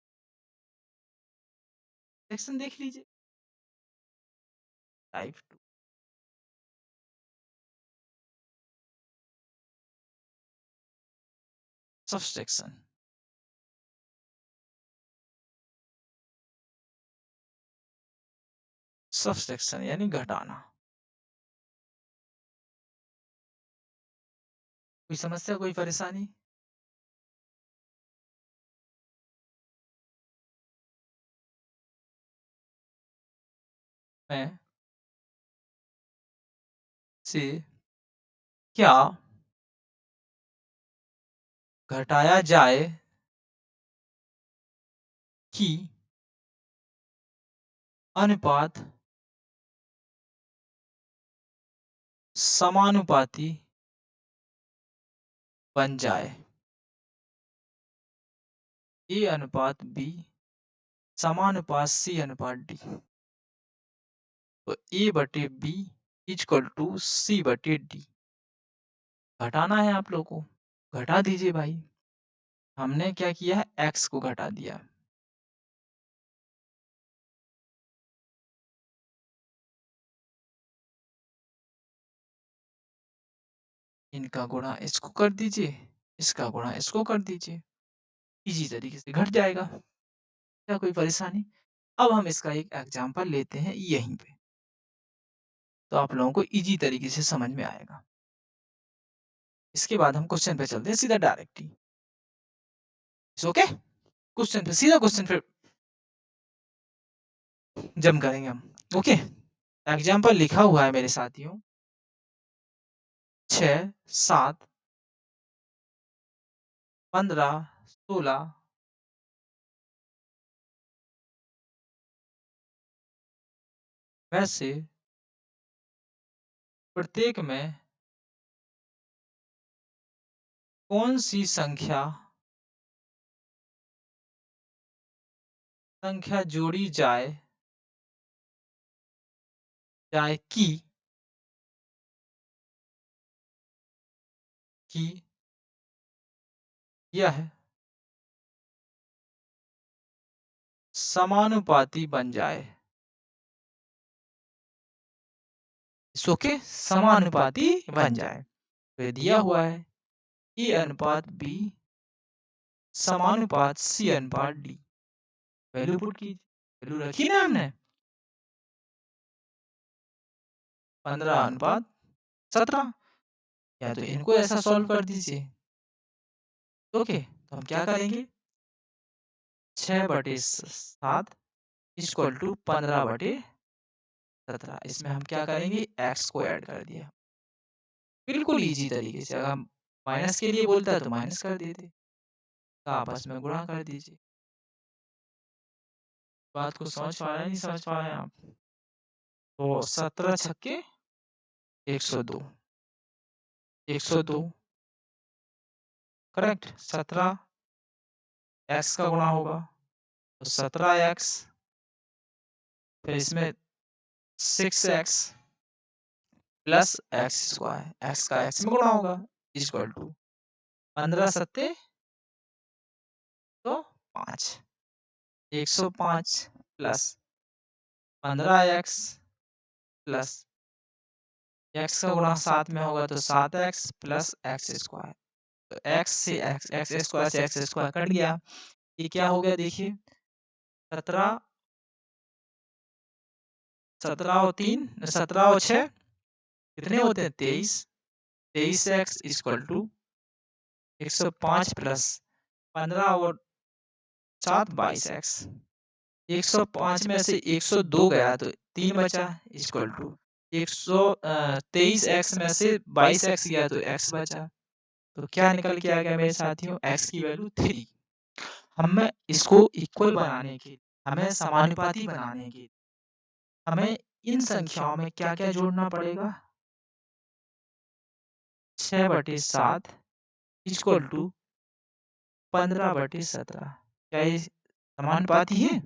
सेक्शन देख लीजिए, टाइप टू। सब्सट्रैक्शन, सब्सट्रैक्शन यानी घटाना। कोई समस्या, कोई परेशानी? मैं से क्या घटाया जाए कि अनुपात समानुपाती बन जाए। ए अनुपात बी समानुपात सी अनुपात डी। तो ए बटे बी इक्वल टू सी बटे डी। घटाना है आप लोग को, घटा दीजिए भाई। हमने क्या किया है, एक्स को घटा दिया। इनका गुणा इसको कर दीजिए, इसका गुणा इसको कर दीजिए, इजी तरीके से घट जाएगा। क्या कोई परेशानी? अब हम इसका एक एग्जांपल लेते हैं यहीं पे, तो आप लोगों को इजी तरीके से समझ में आएगा। इसके बाद हम क्वेश्चन पे चलते हैं सीधा डायरेक्टली। ओके, क्वेश्चन पे सीधा क्वेश्चन पे जम करेंगे हम। ओके, एग्जांपल लिखा हुआ है मेरे साथियों, 6 7 15 16 में से प्रत्येक में कौन सी संख्या जोड़ी जाए जाए कि यह समानुपाती बन जाए। ओके, समानुपाती बन जाए। तो ये दिया हुआ है ए अनुपात बी समानुपात सी अनुपात डी। वैल्यू पुट कीजिए, वैल्यू रखी ना हमने 15 अनुपात 17। या तो इनको ऐसा सॉल्व कर दीजिए। ओके, तो हम क्या करेंगे, 6/7 इक्वल टू 15/17। इसमें हम क्या करेंगे, एक्स को ऐड कर दिया। बिल्कुल इजी तरीके से, अगर हम माइनस के लिए बोलता है तो माइनस कर देते, तो आपस में गुणा कर दीजिए। बात को समझ पा रहे हैं, नहीं समझ पा रहे हैं आप? तो 17 छक्के 102, 102 करेक्ट। 17 एक्स का गुणा होगा, तो 17x, फिर इसमें 6x plus x square, x का एक्स में गुणा होगा, इक्वल टू 15 सत्ते तो 5, 105 प्लस 15x प्लस एक्स का गुणा 7 में होगा तो 7x प्लस एक्स स्क्वायर। तो एक्स से एक्स, एक्स स्क्वायर से एक्स स्क्वायर कट गया। ये क्या हो गया देखिए, 17 17 और 3 17 और 6 कितने होते हैं, 23। 23x इक्वल टू 105 प्लस 15 और 7 22x। 105 में से 102 गया तो 3 बचा, इक्वल टू 123x में से 22x गया तो x बचा। तो क्या निकल के आ गया मेरे साथियों, x की वैल्यू 3। हमें इसको इक्वल बनाने की, हमें समानुपाती बनाने की, हमें इन संख्याओं में क्या-क्या जोड़ना पड़ेगा, 6/7 इक्वल टू 15/17। क्या ये समानुपाती है?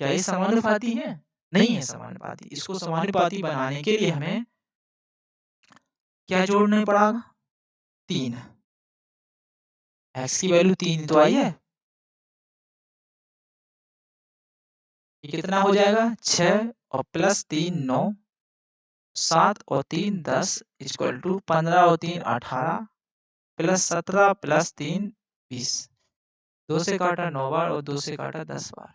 क्या ये समानुपाती है? नहीं है समानुपाती। इसको समानुपाती बनाने के लिए हमें क्या जोड़ना पड़ेगा, 3। एक्स की वैल्यू 3 तो आई है, ये कितना हो जाएगा, 6 और प्लस 3 9, 7 और 3 10 इक्वल टू 15 और 3 18 प्लस 17 प्लस 3 20। 2 से काटा 9 बार और 2 से काटा 10 बार,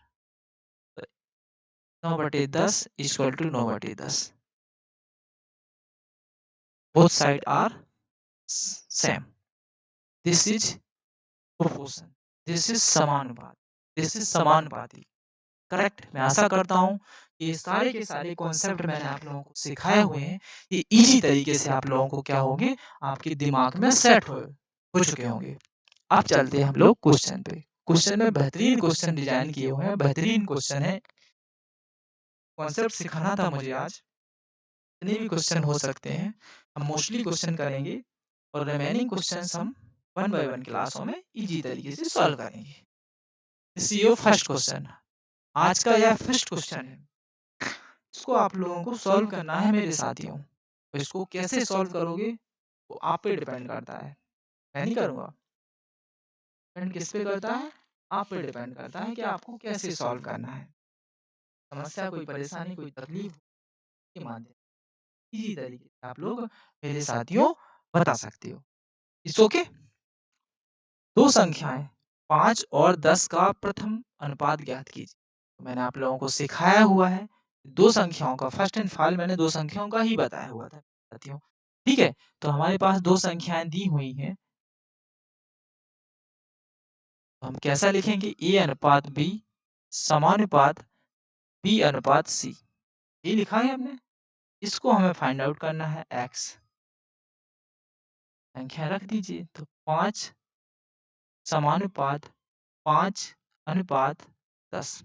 9/10 equal to 9/10। Both side are same. This is proportion, this is समानुपात, दिस इज समानुपाती। करेक्ट? मैं आशा करता हूँ कि ये सारे के सारे कॉन्सेप्ट मैंने आप लोगों को सिखाए हुए हैं, ये ईज़ी तरीके से आप लोगों को क्या होंगे, आपके दिमाग में सेट हो चुके होंगे। अब चलते हैं हम लोग क्वेश्चन पे। क्वेश्चन में बेहतरीन क्वेश्चन डिज़ाइन किए हुए हैं, बेहतरीन क्वेश्चन है। कॉन्सेप्ट सिखाना था मुझे आज, जितने भी क्वेश्चन हो सकते हैं, हम मोस्टली क्वेश्चन करेंगे और रिमेनिंग क्वेश्चंस हम वन बाय वन क्लासों में ईज़ी तरीके से सॉल्व करेंगे। This is your first question. आज का यह फर्स्ट क्वेश्चन है। इसको आप लोगों को सॉल्व करना है मेरे साथियों। तो इसको कैसे सॉल्व करोगे, वो आप पे डिपेंड करता है। मैं नहीं करूँगा। डिपेंड किस पे करता है? आप पे डिपेंड करता है कि आपको कैसे सॉल्व करना है। समस्या, कोई परेशानी, कोई तकलीफ के माध्यम ईज़ी तरीके से आप लोग मेरे साथियों बता सकते हो। It's okay? 2 संख्याएँ 5 और 10 का प्रथम अनुपात ज्ञात कीजिए। तो मैंने आप लोगों को सिखाया हुआ है, 2 संख्याओं का फर्स्ट एंड फाइनल मैंने 2 संख्याओं का ही बताया हुआ था साथियों। ठीक है? तो हमारे पास 2 संख्याएँ दी हुई हैं, तो हम कैसा लिखेंगे? A अनुपात B समानुपात B अनुपात C। ये लिखा है हमने। इसको हमें फाइंड आउट करना है x। संख्या रख दीजिए, तो 5 समानुपात 5 अनुपात 10।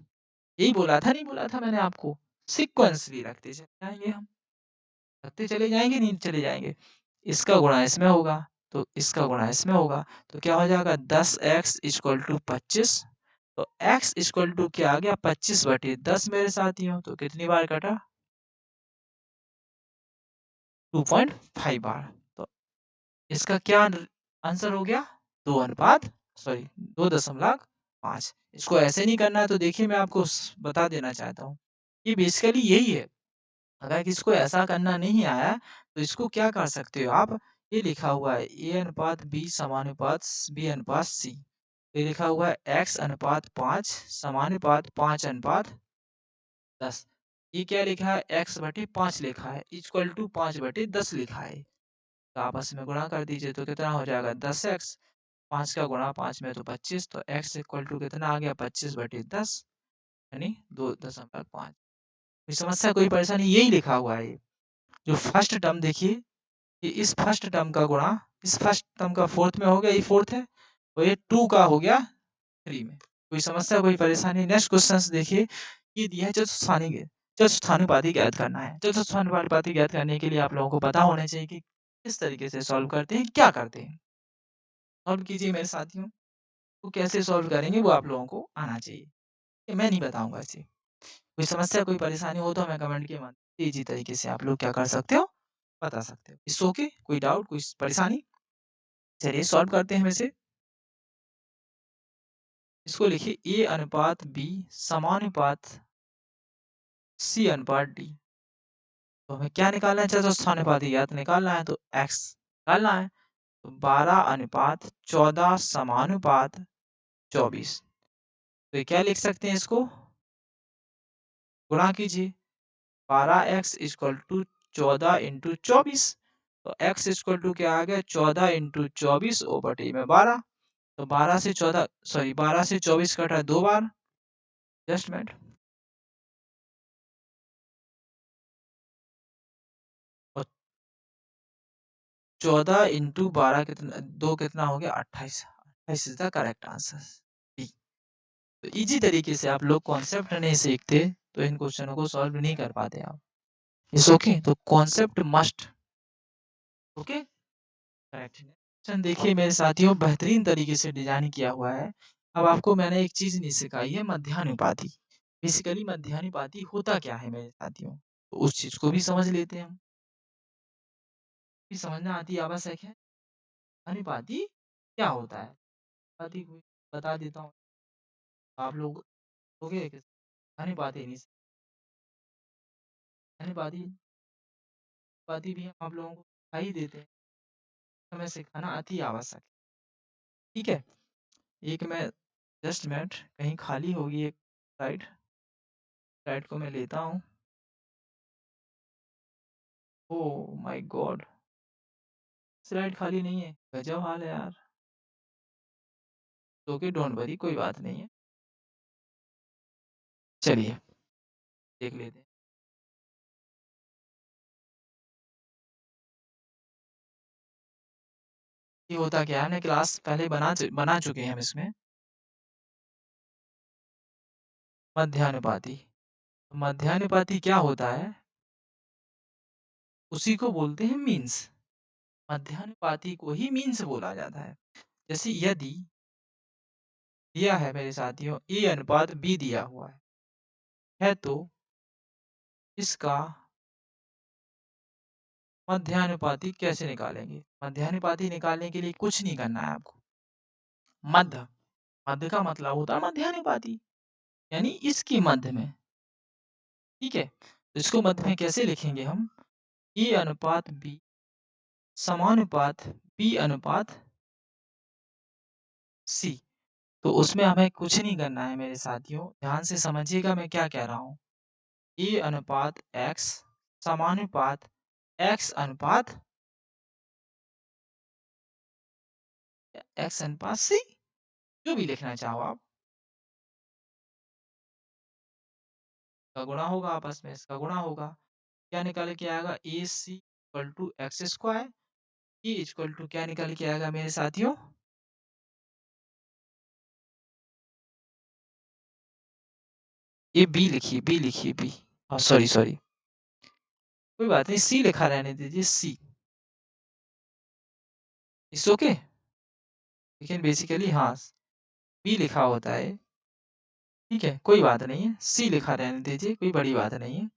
यही बोला था, नहीं बोला था मैंने आपको? सीक्वेंसली रखते चले जाएँगे हम, रखते चले जाएँगे, नहीं चले जाएँगे। इसका गुणा इसमें होगा, तो इसका गुणा इसमें होगा, तो क्या हो जाएगा 10x इक्वल टू 25। तो x इक्वल टू क्या आ गया 25/10 मेरे साथियों, तो कितनी बार कटा? 2.5 बार। तो इसका क्या आंसर हो गया? 2 अनुपात सॉरी 2.5। इसको ऐसे नहीं करना है, तो देखिए मैं आपको बता देना चाहता हूँ। ये बेसिकली यही है। अगर किसी को ऐसा करना नहीं आया, तो इसको क्या कर सकते हो आप, ये लिखा हुआ है A अनुपात B समानुपात B अनुपात C। ये लिखा हुआ है x अनुपात 5 समानुपात 5 अनुपात 10। ये क्या लिखा है? x/5 लिखा है, इक्वल टू 5/10 लिखा है। तो आपस में गुणा कर दीजिए, तो कितना हो जाएगा 10x। 5 का गुणा 5 में तो 25, तो x इक्वल टू कितना आ गया 25/10 यानी 2.5। कोई समस्या, कोई परेशानी? यही लिखा हुआ है। जो फर्स्ट टर्म देखिए, ये इस फर्स्ट टर्म का गुणा इस फर्स्ट टर्म का फोर्थ में हो गया, ये फोर्थ है, और ये 2 का हो गया 3 में। कोई समस्या, कोई परेशानी? नेक्स्ट क्वेश्चन देखिए, ये दिया है चतुस्थानुपाती ज्ञात करना है। चतुस्थानुपाती ज्ञात करने के लिए आप लोगों को पता होना चाहिए कि किस तरीके से सॉल्व करते हैं, क्या करते हैं। सॉल्व कीजिए मेरे साथियों, तो कैसे सॉल्व करेंगे वो आप लोगों को आना चाहिए। ये मैं नहीं बताऊंगा इसे। कोई समस्या, कोई परेशानी हो तो हमें कमेंट के माध्यम से इजी तरीके से आप लोग क्या कर सकते हो, बता सकते हो। It's okay? कोई डाउट, कोई परेशानी? चलिए सॉल्व करते हैं हम इसे। इसको लिखिए A अनुपात B समानुपात C अनुपात D। तो हमें क्या निकालना है? चतुस्थानुपाती ज्ञात निकालना है, तो x निकालना है। तो 12 अनुपात 14 समानुपात 24। तो ये क्या लिख सकते हैं? इसको गुणा कीजिए। 12x equal to 14 into 24। तो x इक्वल टू क्या आ गया 14 इंटू 24 ओवर टी में 12। तो 12 से 24 कटा 2 बार। Just minute. और 14 इंटू 12 कितना, 2 कितना हो गया 28। 28 is the correct answer B. तो इजी तरीके से आप लोग कॉन्सेप्ट नहीं सीखते, तो इन क्वेश्चनों को सॉल्व नहीं कर पाते आप। It's okay? तो concept must. Okay, correct. Question देखिए मेरे साथियों, बेहतरीन तरीके से डिजाइन किया हुआ है। अब आपको मैंने एक चीज नहीं सिखाई है, मध्यानुपाती। बेसिकली मध्यानुपाती होता क्या है मेरे साथियों, तो उस चीज को भी समझ लेते हैं हम। भी समझना आती आवश्यक है। अनुपाती क्या होता है? अनुपाती को बता देता हूँ, आप लोग होगे अनुपाती नहीं। अनुपाती अनुपाती भी हम आप लोगों को सिखा ही देते हैं, हमें सिखाना अति आवश्यक है। ठीक है, एक मैं जस्ट मिनट, कहीं खाली होगी एक साइड, साइड को मैं लेता हूँ। ओह माय गॉड, स्लाइड खाली नहीं है, गजब हाल है यार। ओके डोंट वरी, कोई बात नहीं है। चलिए देख लेते हैं। ये होता क्या है, हमने क्लास पहले बना चुके हैं हम इसमें। मध्यानुपाती। मध्यानुपाती क्या होता है? उसी को बोलते हैं मीन्स। मध्यानुपाती को ही मीन्स बोला जाता है। जैसे यदि दिया है मेरे साथियों ए अनुपात बी दिया हुआ है तो इसका मध्यानुपाती कैसे निकालेंगे? मध्यानुपाती निकालने के लिए कुछ नहीं करना है आपको। मध्य, मध्य का मतलब होता है मध्यानुपाती, यानी इसके मध्य में। ठीक है, तो इसको मध्य में कैसे लिखेंगे हम? ए अनुपात बी समानुपात बी अनुपात सी। तो उसमें हमें कुछ नहीं करना है मेरे साथियों, ध्यान से समझिएगा मैं क्या कह रहा हूँ। ए अनुपात एक्स समानुपात एक्स अनुपात एक्स अनुपात सी, जो भी लिखना चाहो आप। का गुणा होगा आपस में, इसका गुणा होगा, क्या निकल के आएगा? ए c equal to X square. ये इक्वल टू क्या निकल के आएगा मेरे साथियों? ये बी लिखिए, बी लिखिए, बी। हाँ सॉरी सॉरी, कोई बात नहीं, सी लिखा रहने दीजिए, सी। इट्स ओके, लेकिन बेसिकली हाँ बी लिखा होता है। ठीक है, कोई बात नहीं है, सी लिखा रहने दीजिए, कोई बड़ी बात नहीं है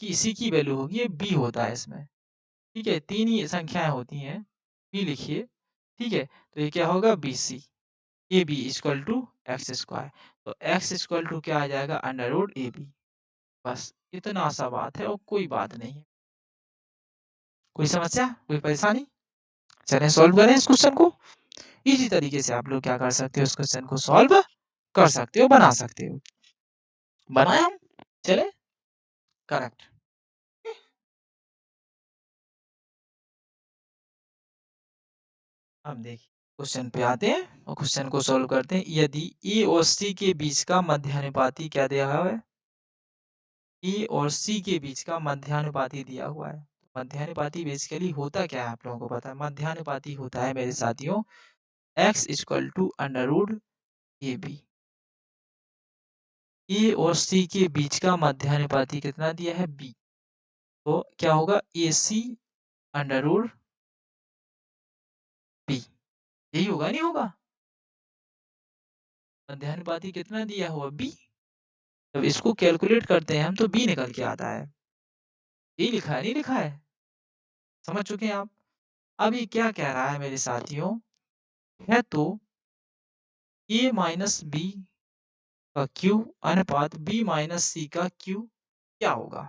कि इसी की वैल्यू होगी, ये बी होता है इसमें। ठीक है, तीन ही संख्याएं होती हैं, बी लिखिए। ठीक है, तो ये क्या होगा? B C. A B equal to X square. तो एक्स इक्वल टू क्या आ जाएगा? Under root A B. बस इतना सा बात है और कोई बात नहीं है। कोई समस्या, कोई परेशानी? चलें सॉल्व करें इस क्वेश्चन को। इसी तरीके से आप लोग क्या कर सकते हो, इस क्वेश्चन को सॉल्व कर सकते हो, बना सकते हो। बनाए हम, चले करेक्ट। अब देखिए क्वेश्चन पे आते हैं और क्वेश्चन को सॉल्व करते हैं। यदि ए और सी के बीच का मध्यानुपाती क्या दिया हुआ है? ए और सी के बीच का मध्यानुपाती दिया हुआ है। मध्यानुपाती बेसिकली होता क्या है आप लोगों को पता है? मध्यानुपाती होता है मेरे साथियों x equal to under root A B. A और सी के बीच का मध्यानुपाती कितना दिया है? b। तो क्या होगा? ए सी अंडर रूट बी, यही होगा नहीं होगा? मध्यानुपाती कितना दिया हुआ? b। जब इसको कैलकुलेट करते हैं हम तो b निकल के आता है। ये लिखा है नहीं लिखा है? समझ चुके हैं आप? अब ये क्या कह रहा है मेरे साथियों? है तो a माइनस बी का क्यू अनुपात b माइनस सी का क्यू क्या होगा?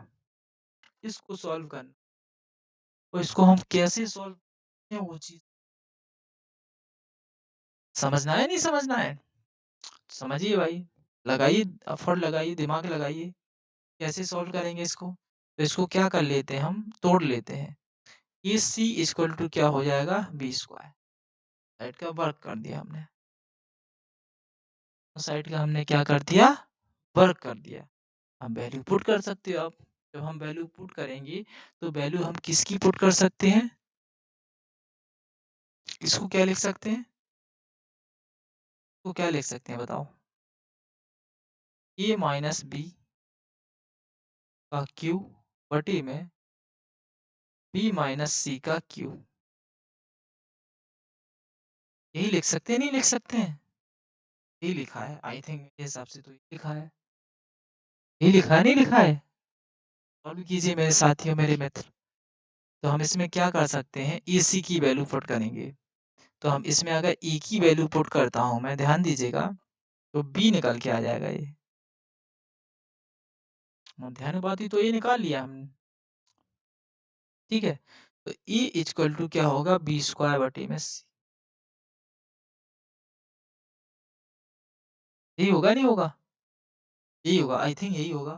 इसको सॉल्व करना, तो इसको हम कैसे सॉल्व करते हैं वो चीज समझना है, नहीं समझना है? समझिए भाई, लगाइए एफर्ट, लगाइए दिमाग लगाइए, कैसे सॉल्व करेंगे इसको? तो इसको क्या कर लेते हैं, हम तोड़ लेते हैं। ये सी इक्वल टू क्या हो जाएगा? B square. साइड का वर्क कर दिया हमने, साइड का हमने क्या कर दिया? वर्क कर दिया। हम वैल्यू पुट कर सकते हो आप। जब हम वैल्यू पुट करेंगे तो वैल्यू हम किसकी पुट कर सकते हैं? इसको क्या लिख सकते हैं? तो क्या लिख सकते हैं बताओ? ए माइनस बी का क्यू बटे में बी माइनस सी का क्यू, यही लिख सकते हैं नहीं लिख सकते हैं? यही लिखा है आई थिंक, मेरे हिसाब से तो यही लिखा है। यही लिखा है नहीं लिखा है? सॉल्व कीजिए मेरे साथियों, मेरे मित्र। तो हम इसमें क्या कर सकते हैं? ए सी की वैल्यू पुट करेंगे। तो हम इसमें अगर ए की वैल्यू पुट करता हूँ मैं, ध्यान दीजिएगा, तो बी निकल के आ जाएगा। ये मध्यानुपाती तो ये निकाल लिया हमने। ठीक है, तो ए इक्वल टू क्या होगा? बी स्क्वायर बटे में सी। यही होगा नहीं होगा? यही होगा आई थिंक, यही होगा,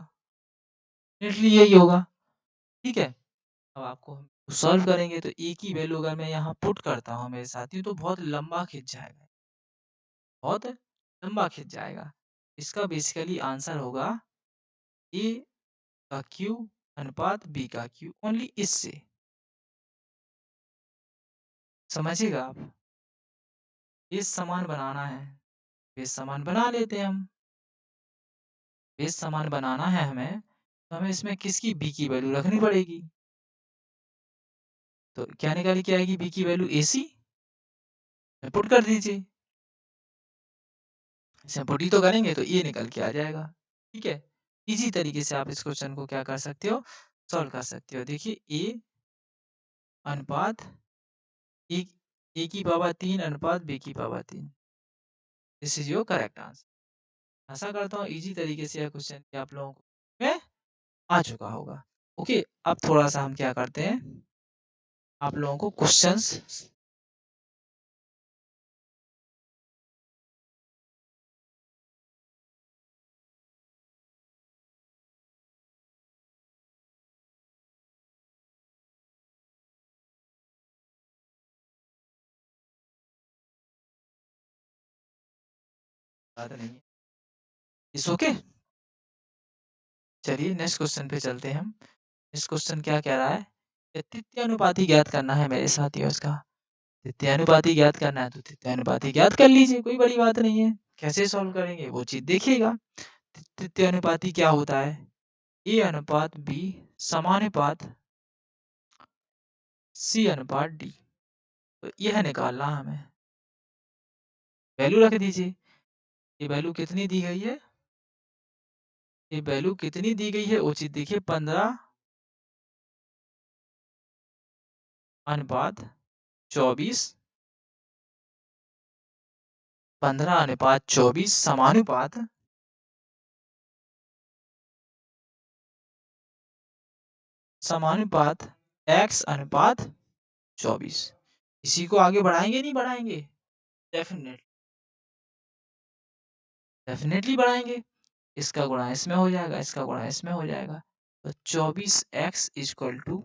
डेफिनेटली यही होगा। ठीक है, अब आपको हम सॉल्व करेंगे तो ए की वैल्यू अगर मैं यहाँ पुट करता हूँ मेरे साथियों तो बहुत लंबा खिंच जाएगा, बहुत लंबा खिंच जाएगा। इसका बेसिकली आंसर होगा ए का क्यू अनुपात बी का क्यू, ओनली इससे समझिएगा आप। बेस समान बनाना है, बेस समान बना लेते हैं हम। बेस समान बनाना है हमें, तो हमें इसमें किसकी बी की वैल्यू रखनी पड़ेगी। तो क्या निकाली क्या आएगी, बी की वैल्यू एसी पुट कर दीजिए। इसे पुट ही तो करेंगे तो ये निकल के आ जाएगा। ठीक है, इजी तरीके से आप इस क्वेश्चन को क्या कर सकते हो, सॉल्व कर सकते हो। देखिए ए अनुपात ए, ए की पावर 3 अनुपात बी की power 3, this is your correct answer. आशा करता हूँ इजी तरीके से यह क्वेश्चन आप लोगों को में आ चुका होगा। ओके, अब थोड़ा सा हम क्या करते हैं, आप लोगों को क्वेश्चंस बात नहीं है, इस ओके। चलिए नेक्स्ट क्वेश्चन पे चलते हैं हम। नेक्स्ट क्वेश्चन क्या कह रहा है, तृतीयानुपाती ज्ञात करना है मेरे साथियों। इसका तृतीयानुपाती ज्ञात करना है तो तृतीयानुपाती ज्ञात कर लीजिए, कोई बड़ी बात नहीं है। कैसे सॉल्व करेंगे वो चीज देखिएगा। तृतीयानुपाती क्या होता है, ए अनुपात बी समानुपात सी अनुपात डी। तो यह निकालना हमें, वैल्यू रख दीजिए। ये वैल्यू कितनी दी गई है, ये वैल्यू कितनी दी गई है, वो चीज देखिए 15 अनुपात 24, 15 अनुपात 24 समानुपात समानुपात x अनुपात 24। इसी को आगे बढ़ाएंगे नहीं बढ़ाएंगे, डेफिनेट डेफिनेटली बढ़ाएंगे। इसका गुणा इसमें हो जाएगा, इसका गुणा इसमें हो जाएगा। तो 24x इक्वल टू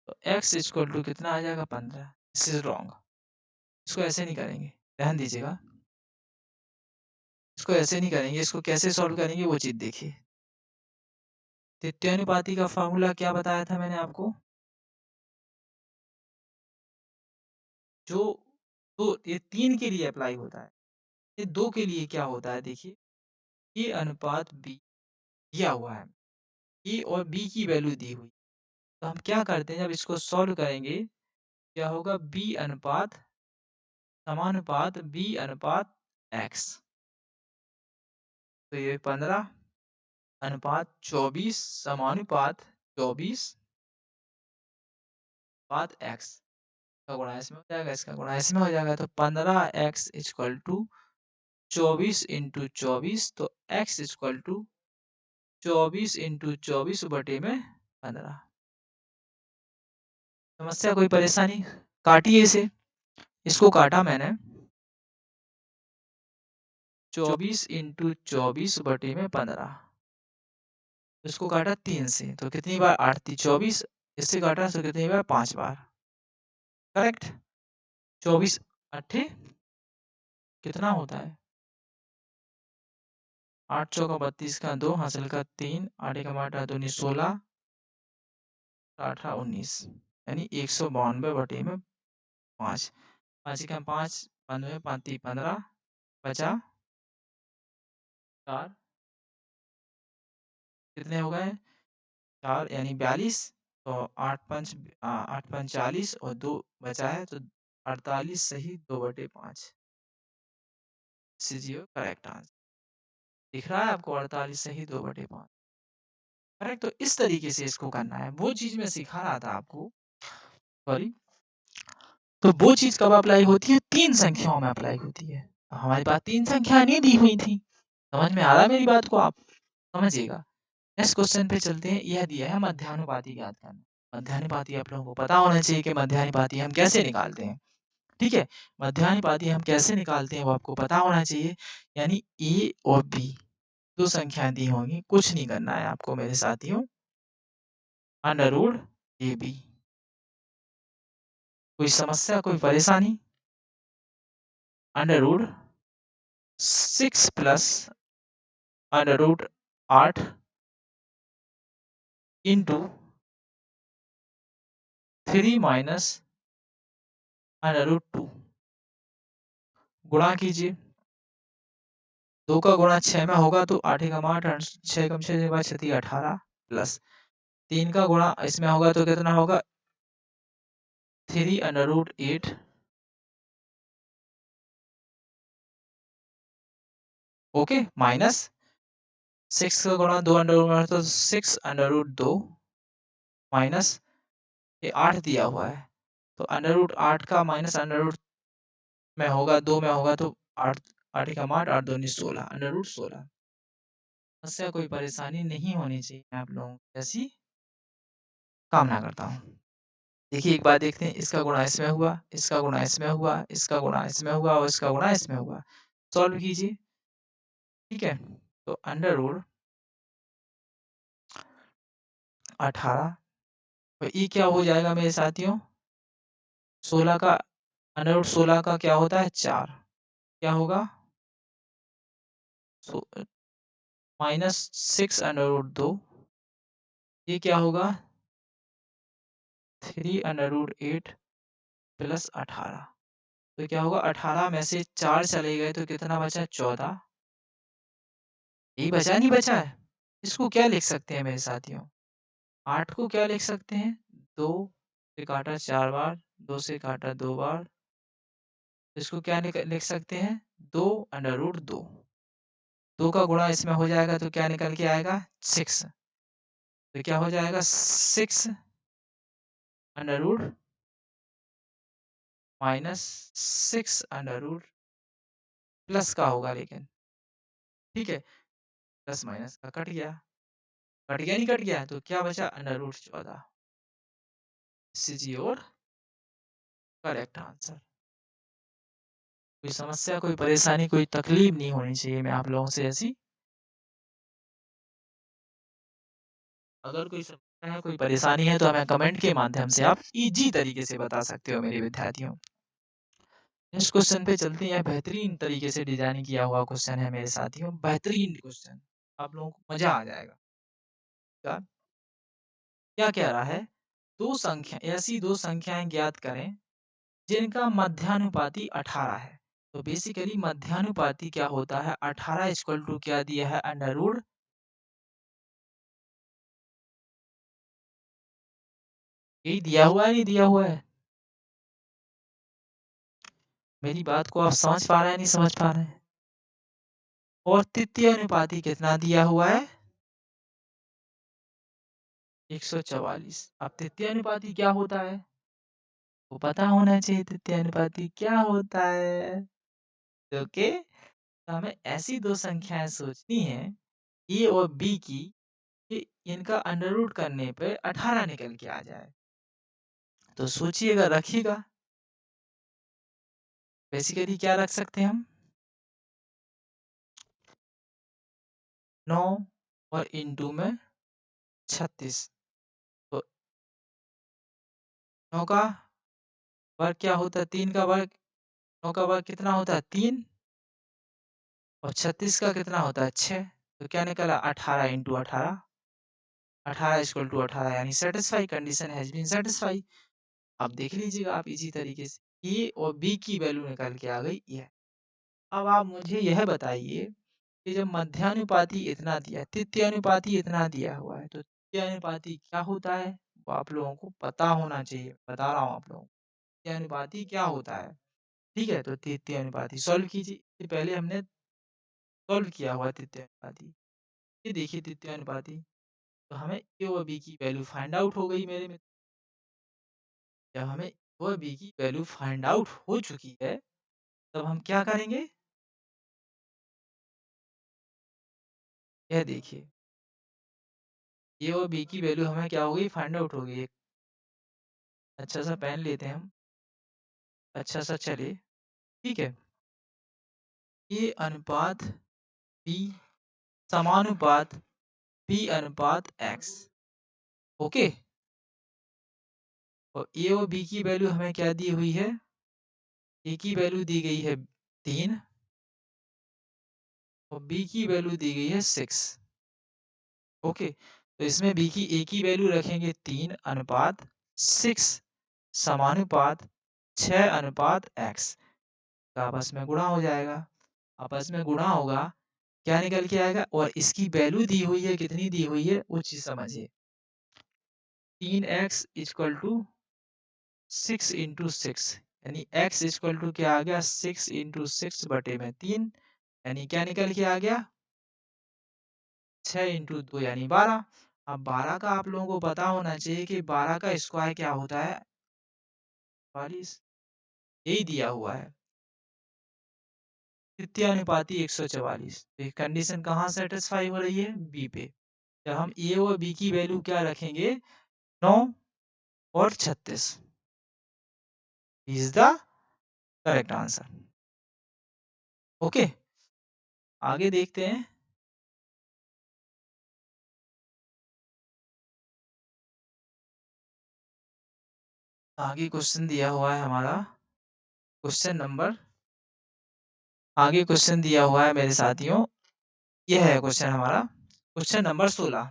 तो x इक्वल टू कितना आ जाएगा 15। दिस इज रॉन्ग, इसको ऐसे नहीं करेंगे, ध्यान दीजिएगा। इसको ऐसे नहीं करेंगे, इसको कैसे सॉल्व करेंगे वो चीज देखिए। तृतीयानुपाती का फॉर्मूला क्या बताया था मैंने आपको, जो दो ये 3 के लिए अप्लाई होता है, ये 2 के लिए क्या होता है देखिए। ए अनुपात बी दिया हुआ है, ए और बी की वैल्यू दी हुई। तो हम क्या करते हैं, जब इसको सॉल्व करेंगे क्या होगा, बी अनुपात समानुपात बी अनुपात एक्स। तो ये 15 अनुपात 24 समानुपात 24 पात एक्स का गुणा इसमें हो जाएगा, इसका गुणा इसमें हो जाएगा। तो 15x इक्वल टू 24 इंटू 24, तो x इक्वल टू 24 इंटू 24 बटे में 15। समस्या कोई परेशानी, काटिए इसे। इसको काटा मैंने 24 इंटू 24 बटे में 15, इसको काटा 3 से, तो कितनी बार 8 थी 24, इससे काटा तो कितनी बार 5 बार। करेक्ट, 24 अट्ठे कितना होता है, 8 चौका 32 का 2 हासिल का 3 8 का माटा 2 16 18 19, यानी 192 बटे में 5। 5 का 5 15 5 15 बचा 4, कितने हो गए 4 यानी 42। तो 8 5 40 और 2 बचा है तो 48 सही 2 बटे 5। करेक्ट आंसर दिख रहा है आपको, 48 सही 2 बटे 5। करेक्ट, तो इस तरीके से इसको करना है, वो चीज मैं सिखा रहा था आपको। सॉरी, तो वो चीज कब अप्लाई होती है, 3 संख्याओं में अप्लाई होती है। तो हमारे पास 3 संख्याएं नहीं दी हुई थी। समझ में आ रहा है मेरी बात को, आप समझिएगा। नेक्स्ट क्वेश्चन पे चलते हैं। यह दिया है मध्यानुपाती ज्ञात करना। मध्यानुपाती आप लोगों को पता होना चाहिए कि मध्यानुपाती हम कैसे निकालते हैं। ठीक है, मध्यानुपाती हम कैसे निकालते हैं वो आपको पता होना चाहिए। यानी ए और बी दो संख्याएं दी होंगी, कुछ नहीं करना है आपको मेरे साथियों, अंडर रूट ए बी। कोई समस्या कोई परेशानी, under root 6 plus under root 8 into 3 minus under root 2 गुणा कीजिए। 2 का गुणा 6 में होगा तो 8 एकम 8, 6 कम 6 6 18 प्लस 3 का गुणा इसमें होगा तो कितना होगा 3 अंडर रूट 8 ओके माइनस 6 का गुणा 2 अंडर रूट तो 6 अंडर रूट 2 माइनस ये 8 दिया हुआ है तो अंडर रूट 8 का माइनस अंडर रूट में होगा 2 में होगा तो 8 8 का 8 8 2 16 अंडर रूट 16। समस्या कोई परेशानी नहीं होनी चाहिए, मैं आप लोगों को ऐसी कामना करता हूँ। देखिए एक बात देखते हैं, इसका गुणा इसमें हुआ, इसका गुणा इसमें हुआ, इसका गुणा इसमें हुआ और इसका गुणा इसमें हुआ। सॉल्व कीजिए, ठीक है? तो अंडर रूट 18 तो ये क्या हो जाएगा मेरे साथियों? 16 का अंडर रूट 16 का क्या होता है 4 क्या होगा माइनस 6 अंडर रूट 2 ये क्या होगा 3 अंडर रूट 8 प्लस 18 तो क्या होगा 18 में से 4 चले गए तो कितना बचा 14 यही बचा नहीं बचा है। इसको क्या लिख सकते हैं मेरे साथियों 8 को क्या लिख सकते हैं 2 से काटा 4 बार 2 से काटा 2 बार इसको क्या लिख सकते हैं 2 अंडर रूट 2 2 का गुणा इसमें हो जाएगा तो क्या निकल के आएगा 6 तो क्या हो जाएगा 6 under root minus 6 under root plus का होगा लेकिन ठीक है प्लस माइनस का कट गया नहीं कट गया तो क्या बचा under root 14 this is your correct answer. कोई समस्या कोई परेशानी कोई तकलीफ नहीं होनी चाहिए मैं आप लोगों से ऐसी अगर कोई समस्या है कोई परेशानी है तो हमें कमेंट के माध्यम से आप इजी तरीके से बता सकते हो मेरे विद्यार्थियों। नेक्स्ट क्वेश्चन पे चलते हैं बेहतरीन तरीके से डिजाइन किया हुआ क्वेश्चन है मेरे साथियों बेहतरीन क्वेश्चन आप लोगों को मजा आ जाएगा। क्या क्या कह रहा है दो संख्या ऐसी दो संख्याएं ज्ञात करें जिनका मध्यानुपाती 18 है। तो बेसिकली मध्यानुपाती क्या होता है 18 इक्वल टू क्या दिया है अंडर रूट यही दिया हुआ है नहीं दिया हुआ है मेरी बात को आप समझ पा रहे हैं नहीं समझ पा रहे हैं और तृतीय अनुपाती कितना दिया हुआ है 144। अब तृतीय अनुपाती क्या होता है वो पता होना चाहिए तृतीय अनुपाती क्या होता है ओके तो हमें ऐसी दो संख्याएं सोचनी है ए और बी की कि इनका अंडर रूट करने पे 18 निकल के आ जाए तो सोचिएगा रखिएगा बेसिकली क्या रख सकते हैं हम 9 और इंटू में 36 तो 9 का वर्ग क्या होता है 3 का वर्ग 9 का वर्ग कितना होता है 3 और 36 का कितना होता है 6 तो क्या निकला 18 इंटू 18 18 इक्वल टू 18 यानी satisfy condition has been satisfy. अब देख लीजिएगा आप इसी तरीके से ए और बी की वैल्यू निकल के आ गई ये अब आप मुझे यह बताइए कि जब मध्यानुपाती इतना दिया है तृतीय अनुपाती इतना दिया हुआ है तो तृतीय अनुपाती क्या होता है वो आप लोगों को पता होना चाहिए बता रहा हूँ आप लोगों को तृतीय अनुपाती क्या होता है ठीक है तो तृतीय अनुपाती सॉल्व कीजिए इससे पहले हमने सॉल्व किया हुआ तृतीय अनुपाती ये देखिए तृतीय अनुपाती तो हमें ए और बी की वैल्यू फाइंड आउट हो गई मेरे में जब हमें ए और बी की वैल्यू फाइंड आउट हो चुकी है तब हम क्या करेंगे यह देखिए ए और बी की वैल्यू हमें क्या हो गई फाइंड आउट हो गई एक अच्छा सा पेन लेते हैं हम अच्छा सा चले ठीक है ए अनुपात बी समानुपात बी अनुपात एक्स ओके और ए और बी की वैल्यू हमें क्या दी हुई है ए की वैल्यू दी गई है 3 और बी की वैल्यू दी गई है 6। ओके, तो इसमें बी की ए की वैल्यू रखेंगे 3:6 समानुपात 6:x का आपस में गुणा हो जाएगा। आपस में गुणा होगा, क्या निकल के आएगा, और इसकी वैल्यू दी हुई है, कितनी दी हुई है वो चीज समझिए। 3x इक्वल टू 6 इंटू 6, यानी x इक्वल टू क्या आ गया, 6 इंटू 6 बटे में 3, यानी क्या निकल के आ गया, 6 इंटू 2 यानी 12। अब 12 का आप लोगों को पता होना चाहिए कि 12 का स्क्वायर क्या होता है, 44, यही दिया हुआ है, तृतीयानुपाती 144। तो कंडीशन कहाँ सेटिस्फाई हो रही है, बी पे। जब हम ए और बी की वैल्यू क्या रखेंगे, 9 और 36 is the correct answer. Okay, आगे देखते हैं। आगे क्वेश्चन दिया हुआ है हमारा, क्वेश्चन नंबर, आगे क्वेश्चन दिया हुआ है मेरे साथियों, यह है क्वेश्चन हमारा, क्वेश्चन नंबर 16।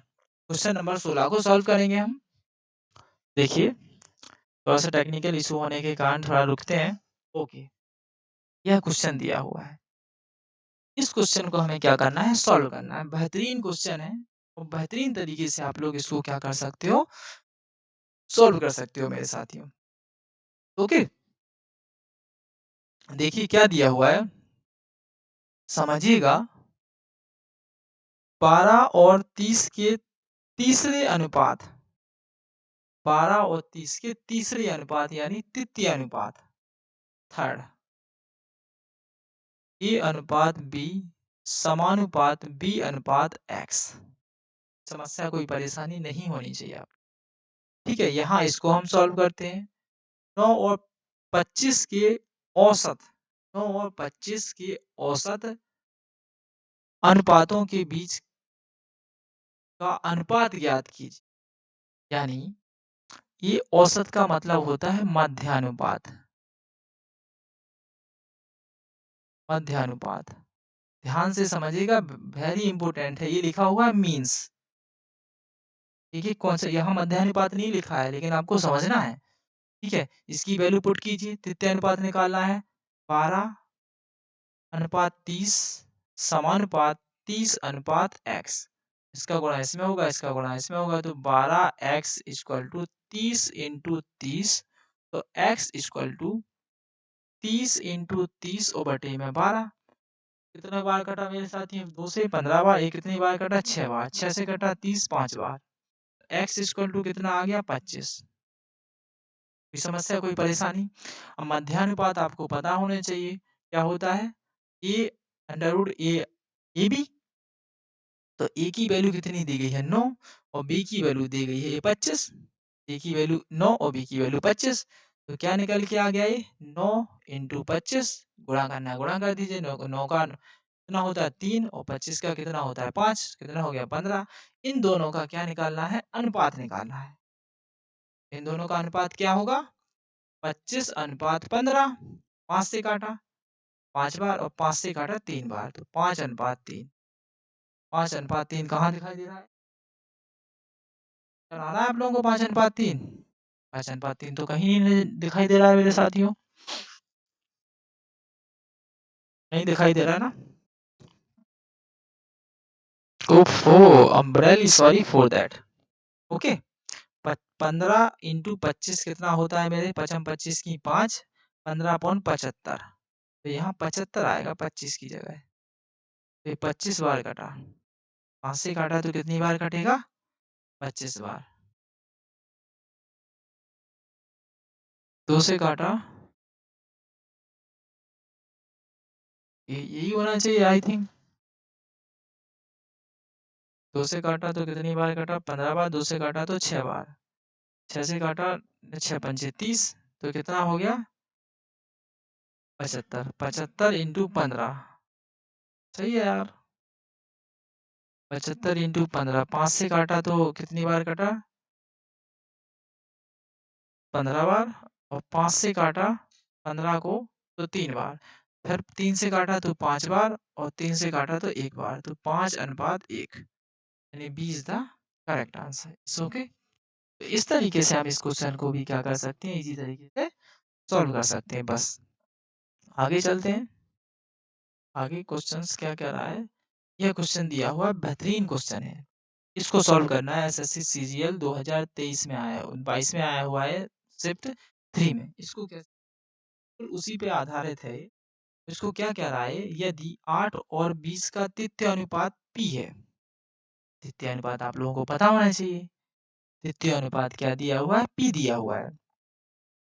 क्वेश्चन नंबर 16 को सॉल्व करेंगे हम। देखिए, थोड़ा सा टेक्निकल इशू होने के कारण थोड़ा रुकते हैं। ओके, यह क्वेश्चन दिया हुआ है, इस क्वेश्चन को हमें क्या करना है, सॉल्व करना है। बेहतरीन क्वेश्चन है और बेहतरीन तरीके से आप लोग इसको क्या कर सकते हो, सॉल्व कर सकते हो मेरे साथियों। ओके, देखिए क्या दिया हुआ है, समझिएगा। 12 और 30 के तीसरे अनुपात, 12 और 30 के तीसरे अनुपात यानी तृतीय अनुपात, थर्ड, ए अनुपात बी समानुपात बी अनुपात एक्स। समस्या कोई परेशानी नहीं होनी चाहिए आप, ठीक है। यहाँ इसको हम सॉल्व करते हैं। 9 और 25 के औसत, 9 और 25 के औसत अनुपातों के बीच का अनुपात ज्ञात कीजिए। यानी ये औसत का मतलब होता है मध्यानुपात, मध्यानुपात। ध्यान से समझिएगा, वेरी इंपॉर्टेंट है। ये लिखा हुआ है मीन्स, ठीक है। कौन सा, यहाँ मध्यानुपात नहीं लिखा है, लेकिन आपको समझना है, ठीक है। इसकी वैल्यू पुट कीजिए, तृतीय अनुपात निकालना है, 12 अनुपात 30 समानुपात 30 अनुपात x। इसका गुणा इसमें होगा, इसका गुणा इसमें होगा, तो 12x इक्वल टू 30 इंटू 30, तो x इक्वल टू 30 इंटू 30 और बटे में 12। कितना बार कटा मेरे साथ, ये 2 से 15 बार, ये कितनी बार कटा, 6 बार, 6 से कटा 30 5 बार, x इक्वल टू कितना आ गया, 25। कोई समस्या, कोई परेशानी। अब मध्यानुपात आपको पता होने चाहिए क्या होता है, a under root a a b. तो ए की वैल्यू कितनी दी गई है, 9, और बी की वैल्यू दी गई है 25। ए की वैल्यू 9 और बी की वैल्यू 25, तो क्या निकल के आ गया, ये 9 इंटू 25, गुणा करना है गुणा कर दीजिए। 9 9 का कितना होता है 3, और 25 का कितना होता है 5, कितना हो गया 15। इन दोनों का क्या निकालना है, अनुपात निकालना है। इन दोनों का अनुपात क्या होगा, 25 अनुपात 15, 5 से काटा 5 बार, और 5 से काटा 3 बार, तो 5 अनुपात 3। 5 अनुपात 3 कहाँ दिखाई दे रहा है, आ रहा है आप लोगों को 5 अनुपात 3? 5 अनुपात 3 तो कहीं नहीं दिखाई दे रहा है मेरे साथियों, नहीं दिखाई दे रहा है ना। ओफो, I am really sorry for that. Okay, 15 into 25 कितना होता है मेरे, 25 की 5, 15/75, तो यहाँ 75 आएगा 25 की जगह। तो ये 25 बार कटा, 5 से काटा तो कितनी बार कटेगा, 25 बार। 2 से काटा, ये यही होना चाहिए आई थिंक। 2 से काटा तो कितनी बार कटा, 15 बार। 2 से काटा तो 6 बार। 6 से काटा, 6 पंचे 30, तो कितना हो गया, 75। 75 इंटू 15, सही है यार। 75 इंटू 15, 5 से काटा तो कितनी बार कटा, 15 बार, और 5 से काटा 15 को तो 3 बार। फिर 3 से काटा तो 5 बार और 3 से काटा तो 1 बार, तो 5:1 यानी B is the correct answer. It's okay. तो इस तरीके से हम इस क्वेश्चन को भी क्या कर सकते हैं, इजी तरीके से सॉल्व कर सकते हैं। बस आगे चलते हैं। आगे क्वेश्चंस क्या कह रहा है, यह क्वेश्चन दिया हुआ बेहतरीन क्वेश्चन है। इसको सॉल्व करना है। एसएससी सीजीएल 2023 में आया, 22 में आया हुआ है, शिफ्ट 3 में। इसको कैसे, उसी पे आधारित है। इसको क्या कह रहा है, यदि 8 और 20 का तृतीय अनुपात p है। तृतीय अनुपात आप लोगों को पता होना चाहिए। तृतीय अनुपात क्या दिया हुआ है, p दिया हुआ है।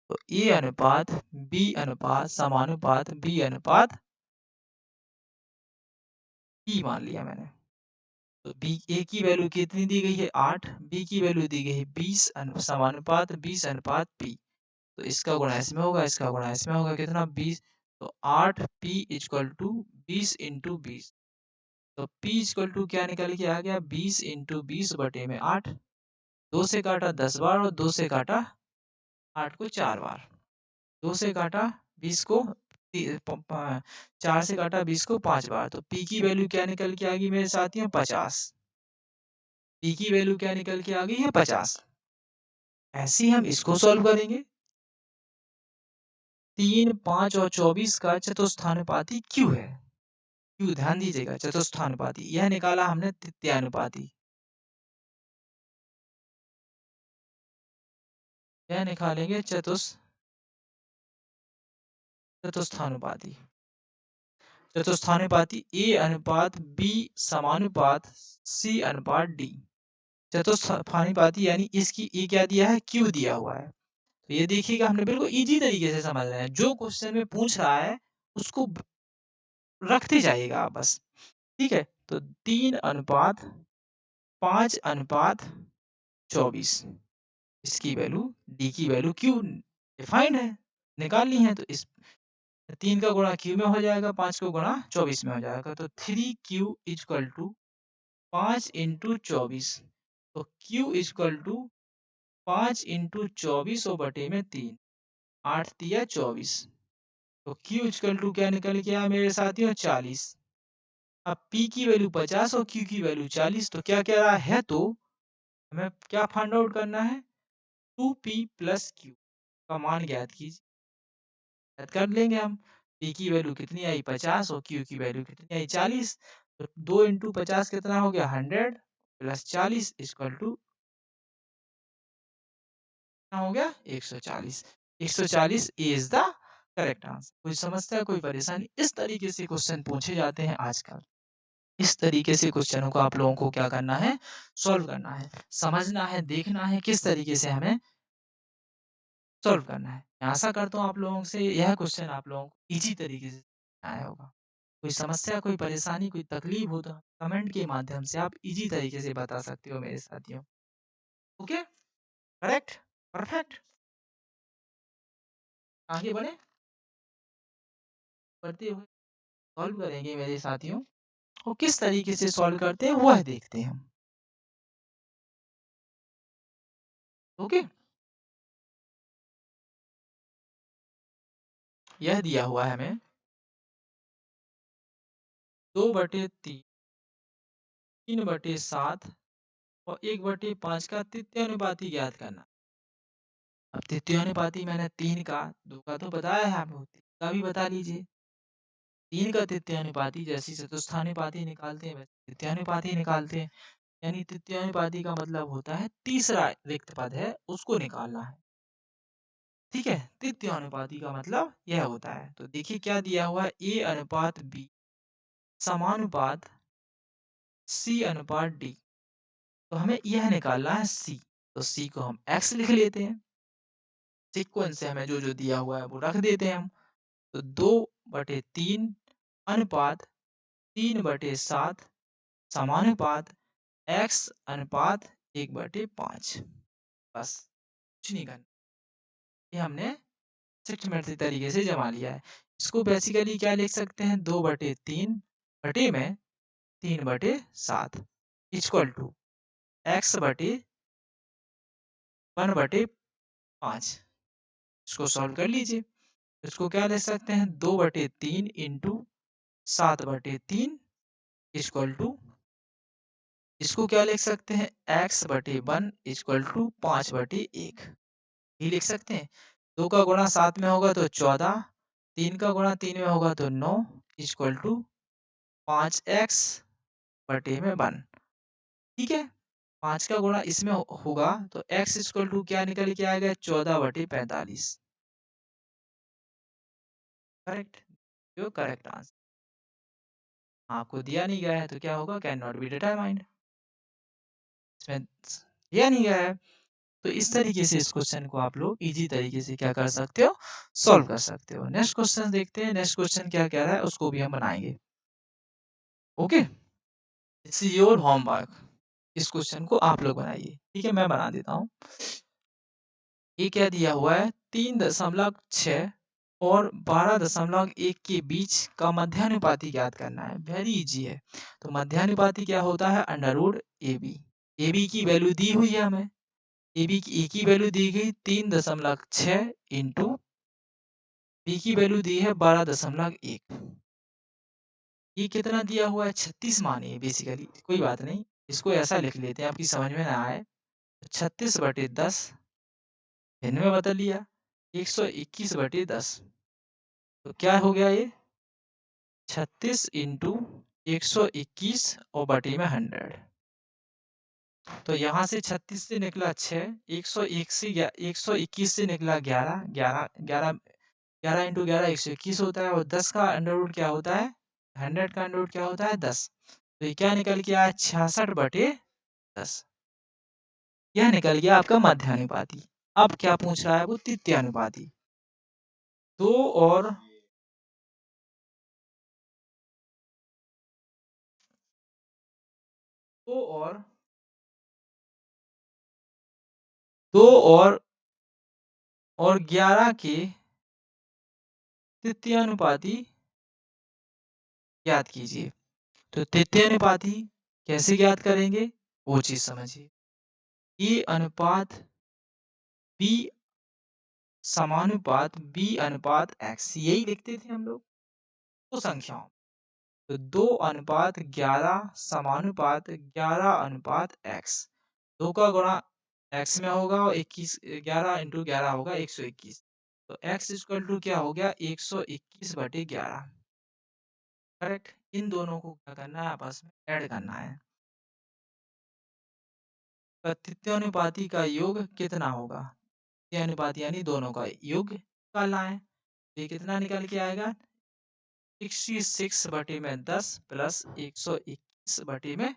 तो a अनुपात b अनुपात समानुपात b अनुपात p मान लिया मैंने। तो b a की वैल्यू कितनी दी गई है, 8, b की वैल्यू दी गई है 20, समानुपात 20 अनुपात p। तो इसका गुणा इसमें होगा, इसका गुणा इसमें होगा, कितना 20। तो 8p इक्वल टू 20 इंटू 20। तो p इक्वल टू क्या निकल के आ गया, 20 इंटू 20 बटे में 8। 2 से काटा 10 बार और 2 से काटा 8 को 4 बार। 2 से काटा 20 को 4 से काटा 20 को 5 बार। तो p की वैल्यू क्या निकल के आ गई मेरे साथियों, 50। p की वैल्यू क्या निकल के आ गई है, 50। ऐसे ही हम इसको सॉल्व करेंगे। 3, 5 और 24 का चतुस्थानुपाती q है। q ध्यान दीजिएगा, चतुस्थानुपाती, यह निकाला हमने तृतीयानुपाती। यह निकालेंगे चतुस्थानुपाती। चतुस्थानुपाती a अनुपात b समानुपात c अनुपात d। चतुस्थानुपाती यानी इसकी e क्या दिया है, q दिया हुआ है। तो ये देखिएगा, हमने बिल्कुल इजी तरीके से समझ रहे हैं। जो क्वेश्चन में पूछ रहा है उसको रखते जाइएगा आप बस। ठीक है। तो 3 अनुपात 5 अनुपात 24, इसकी वैल्यू डी की वैल्यू क्यू डिफाइंड है, निकालनी है। तो इस 3 का गुणा क्यू में हो जाएगा, 5 को गुणा 24 में हो जाएगा। तो 3q इक्वल टू 5 इंटू 24। तो q इक्वल टू 5 इंटू 24 बटे में 3, 8 तिया 24। तो q इक्वल टू क्या निकल के आया मेरे साथियों, 40। अब p की वैल्यू 50 और q की वैल्यू 40। तो क्या कह रहा है, तो हमें क्या फाइंड आउट करना है, 2p प्लस q का मान ज्ञात कीजिए। याद कर लेंगे हम। p की वैल्यू कितनी आई, 50 और q की वैल्यू कितनी आई, 40। तो 2 इंटू 50 कितना हो गया, 100 प्लस 40 इक्वल टू कितना हो गया, 140। 140 इज द करेक्ट आंसर। कोई समस्या, कोई परेशानी, इस तरीके से क्वेश्चन पूछे जाते हैं आजकल। इस तरीके से क्वेश्चनों को आप लोगों को क्या करना है, सॉल्व करना है, समझना है, देखना है किस तरीके से हमें सॉल्व करना है। मैं आशा करता हूँ आप लोगों से यह क्वेश्चन आप लोगों को इजी तरीके से आया होगा। कोई समस्या, कोई परेशानी, कोई तकलीफ हो तो कमेंट के माध्यम से आप इजी तरीके से बता सकते हो मेरे साथियों। Okay, correct, perfect. आगे बढ़े, बढ़ते हुए सॉल्व करेंगे मेरे साथियों। और किस तरीके से सॉल्व करते हैं वह देखते हैं हम। ओके, यह दिया हुआ है हमें 2/3, 3/7 और 1/5 का तृतीय अनुपाती ज्ञात करना। अब तृतीय अनुपाती मैंने 3 का, 2 का तो बताया है आपको, 3 का भी बता लीजिए। 3 का तृतीय अनुपाती जैसे चतुस्थानुपाती निकालते हैं वैसे तृतीय अनुपाती निकालते हैं। यानी तृतीय अनुपाती का मतलब होता है तीसरा रिक्त पद है उसको निकालना है। ठीक है, तृतीय अनुपाती का मतलब यह होता है। तो देखिए क्या दिया हुआ है, a अनुपात b समानुपात c अनुपात d। तो हमें यह निकालना है c। तो c को हम x लिख लेते हैं। सीक्वेंस से हमें जो जो दिया हुआ है वो रख देते हैं हम। तो 2/3 अनुपात 3/7 समानुपात x अनुपात 1/5। बस कुछ नहीं करना, ये हमने सिस्टमेटिक तरीके से जमा लिया है। इसको बेसिकली क्या लिख सकते हैं, 2/3 बटे में 3/7 इक्वल टू x बटे 1/5। इसको सॉल्व कर लीजिए। इसको क्या लिख सकते हैं 2/3 इंटू 7/3 इक्वल टू, इसको क्या लिख सकते हैं x/1 इक्वल टू 5/1 ये लिख सकते हैं। 2 का गुणा 7 में होगा तो 14, 3 का गुणा 3 में होगा तो 9 इक्वल टू 5x/1। ठीक है, 5 का गुणा इसमें होगा तो x इक्वल टू क्या निकल के आएगा 14/45। करेक्ट, जो करेक्ट आंसर आपको दिया नहीं गया है तो क्या होगा कैन नॉट बी डिटरमाइंड, इसमें दिया नहीं गया है। तो इस तरीके से इस क्वेश्चन को आप लोग इजी तरीके से क्या कर सकते हो सॉल्व कर सकते हो। नेक्स्ट क्वेश्चन देखते हैं, नेक्स्ट क्वेश्चन क्या कह रहा है उसको भी हम बनाएंगे। ओके, इट्स योर होमवर्क, इस क्वेश्चन को आप लोग बनाइए। ठीक है, मैं बना देता हूँ। ये क्या दिया हुआ है 3.6 और 12.1 के बीच का मध्यानुपाती ज्ञात करना है। वेरी इजी है। तो मध्यानुपाती क्या होता है under root A B. A B की वैल्यू दी हुई है हमें, ए बी की ए की वैल्यू दी गई 3.6 इंटू बी की वैल्यू दी है 12.1। ये कितना दिया हुआ है 36 मानिए बेसिकली, कोई बात नहीं, इसको ऐसा लिख लेते हैं आपकी समझ में ना आए। 36/10 इनमें बदल लिया 121/10, तो क्या हो गया ये 36 इंटू 121 और बटे में 100। तो यहाँ से 36 से निकला 6, 101 से 121 से निकला 11, 11 11 11 इंटू 11 121 होता है, और 10 का अंडर रूट क्या होता है 100 का अंडर रूट क्या होता है 10। तो ये क्या निकल के आया 66/10। यह निकल गया आपका मध्यानुपाती। अब क्या पूछ रहा है वो तृतीयानुपाती। दो और दो और दो और 11 के तृतीयानुपाती ज्ञात कीजिए। तो तृतीयानुपाती कैसे ज्ञात करेंगे वो चीज समझिए। ए अनुपात बी समानुपात बी अनुपात एक्स, यही लिखते थे हम लोग दो संख्याओं। तो 2/11 समानुपात 11/एक्स, 2 का गुणा एक्स में होगा और 21 11 इंटू 11 होगा 121। तो x इक्वल टू क्या हो गया 121/11। करेक्ट, इन दोनों को क्या करना है आपस में ऐड करना है। तृतीयानुपाती का योग कितना होगा, तृतीयानुपाती यानी दोनों का योग निकालना है। ये कितना निकल के आएगा 66/10 प्लस 121/।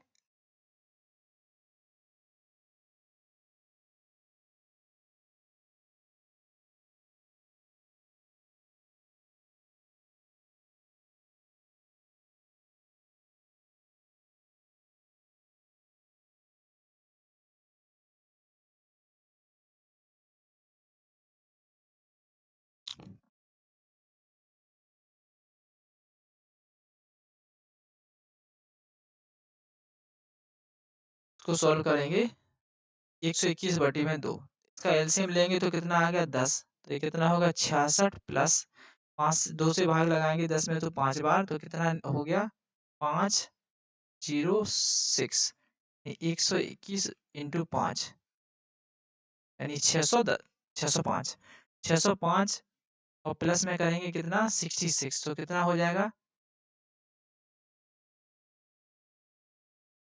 इसको सॉल्व करेंगे 121/2, इसका एलसीएम लेंगे तो कितना आ गया 10। तो ये कितना होगा 66 प्लस 5, 2 से भाग लगाएंगे 10 में तो 5 बार, तो कितना हो गया 506। 121 इंटू 5 यानी 605, 605 और प्लस में करेंगे कितना 66, तो कितना हो जाएगा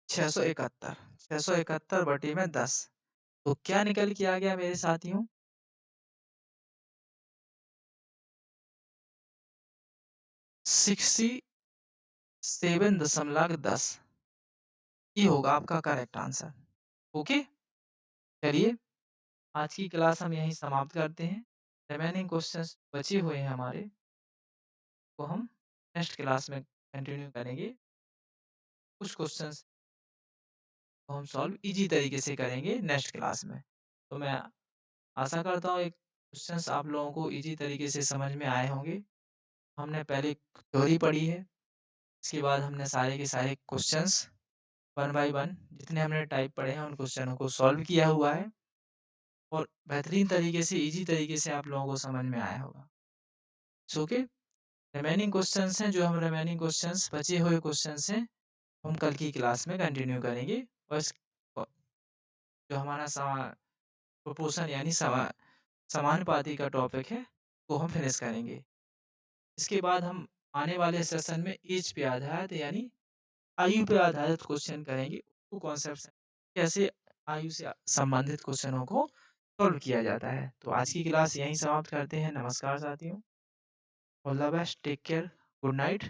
671। 671/10, तो क्या निकल के आ गया मेरे साथियों 67.10। ये होगा आपका करेक्ट आंसर। ओके, चलिए आज की क्लास हम यहीं समाप्त करते हैं। रिमेनिंग क्वेश्चंस बचे हुए हैं हमारे, को हम नेक्स्ट क्लास में कंटिन्यू करेंगे। कुछ क्वेश्चंस को हम सॉल्व इजी तरीके से करेंगे नेक्स्ट क्लास में। तो मैं आशा करता हूँ एक क्वेश्चंस आप लोगों को इजी तरीके से समझ में आए होंगे। हमने पहले थ्योरी पढ़ी है, इसके बाद हमने सारे के सारे क्वेश्चंस 1 बाय 1 जितने हमने टाइप पढ़े हैं उन क्वेश्चनों को सॉल्व किया हुआ है, और बेहतरीन तरीके से इजी तरीके से आप लोगों को समझ में आया होगा। सो के रिमेनिंग क्वेश्चंस हैं, जो हम रिमेनिंग क्वेश्चंस बचे हुए क्वेश्चंस हैं, हम कल की क्लास में कंटिन्यू करेंगे और जो हमारा प्रोपोर्शन यानी समानुपाती का टॉपिक है, वो हम फिनिश करेंगे। इसके बाद हम आने वाले सेशन में एज पे आधारित यानी आयु पे आधारित क्वेश्चन करेंगे। वो कॉन्सेप्ट्स कैसे आयु से संबंधित क्वेश्चनों को सॉल्व किया जाता है। तो आज की क्लास यहीं समाप्त करते हैं। नमस्कार साथियों। All the best, take care, good night.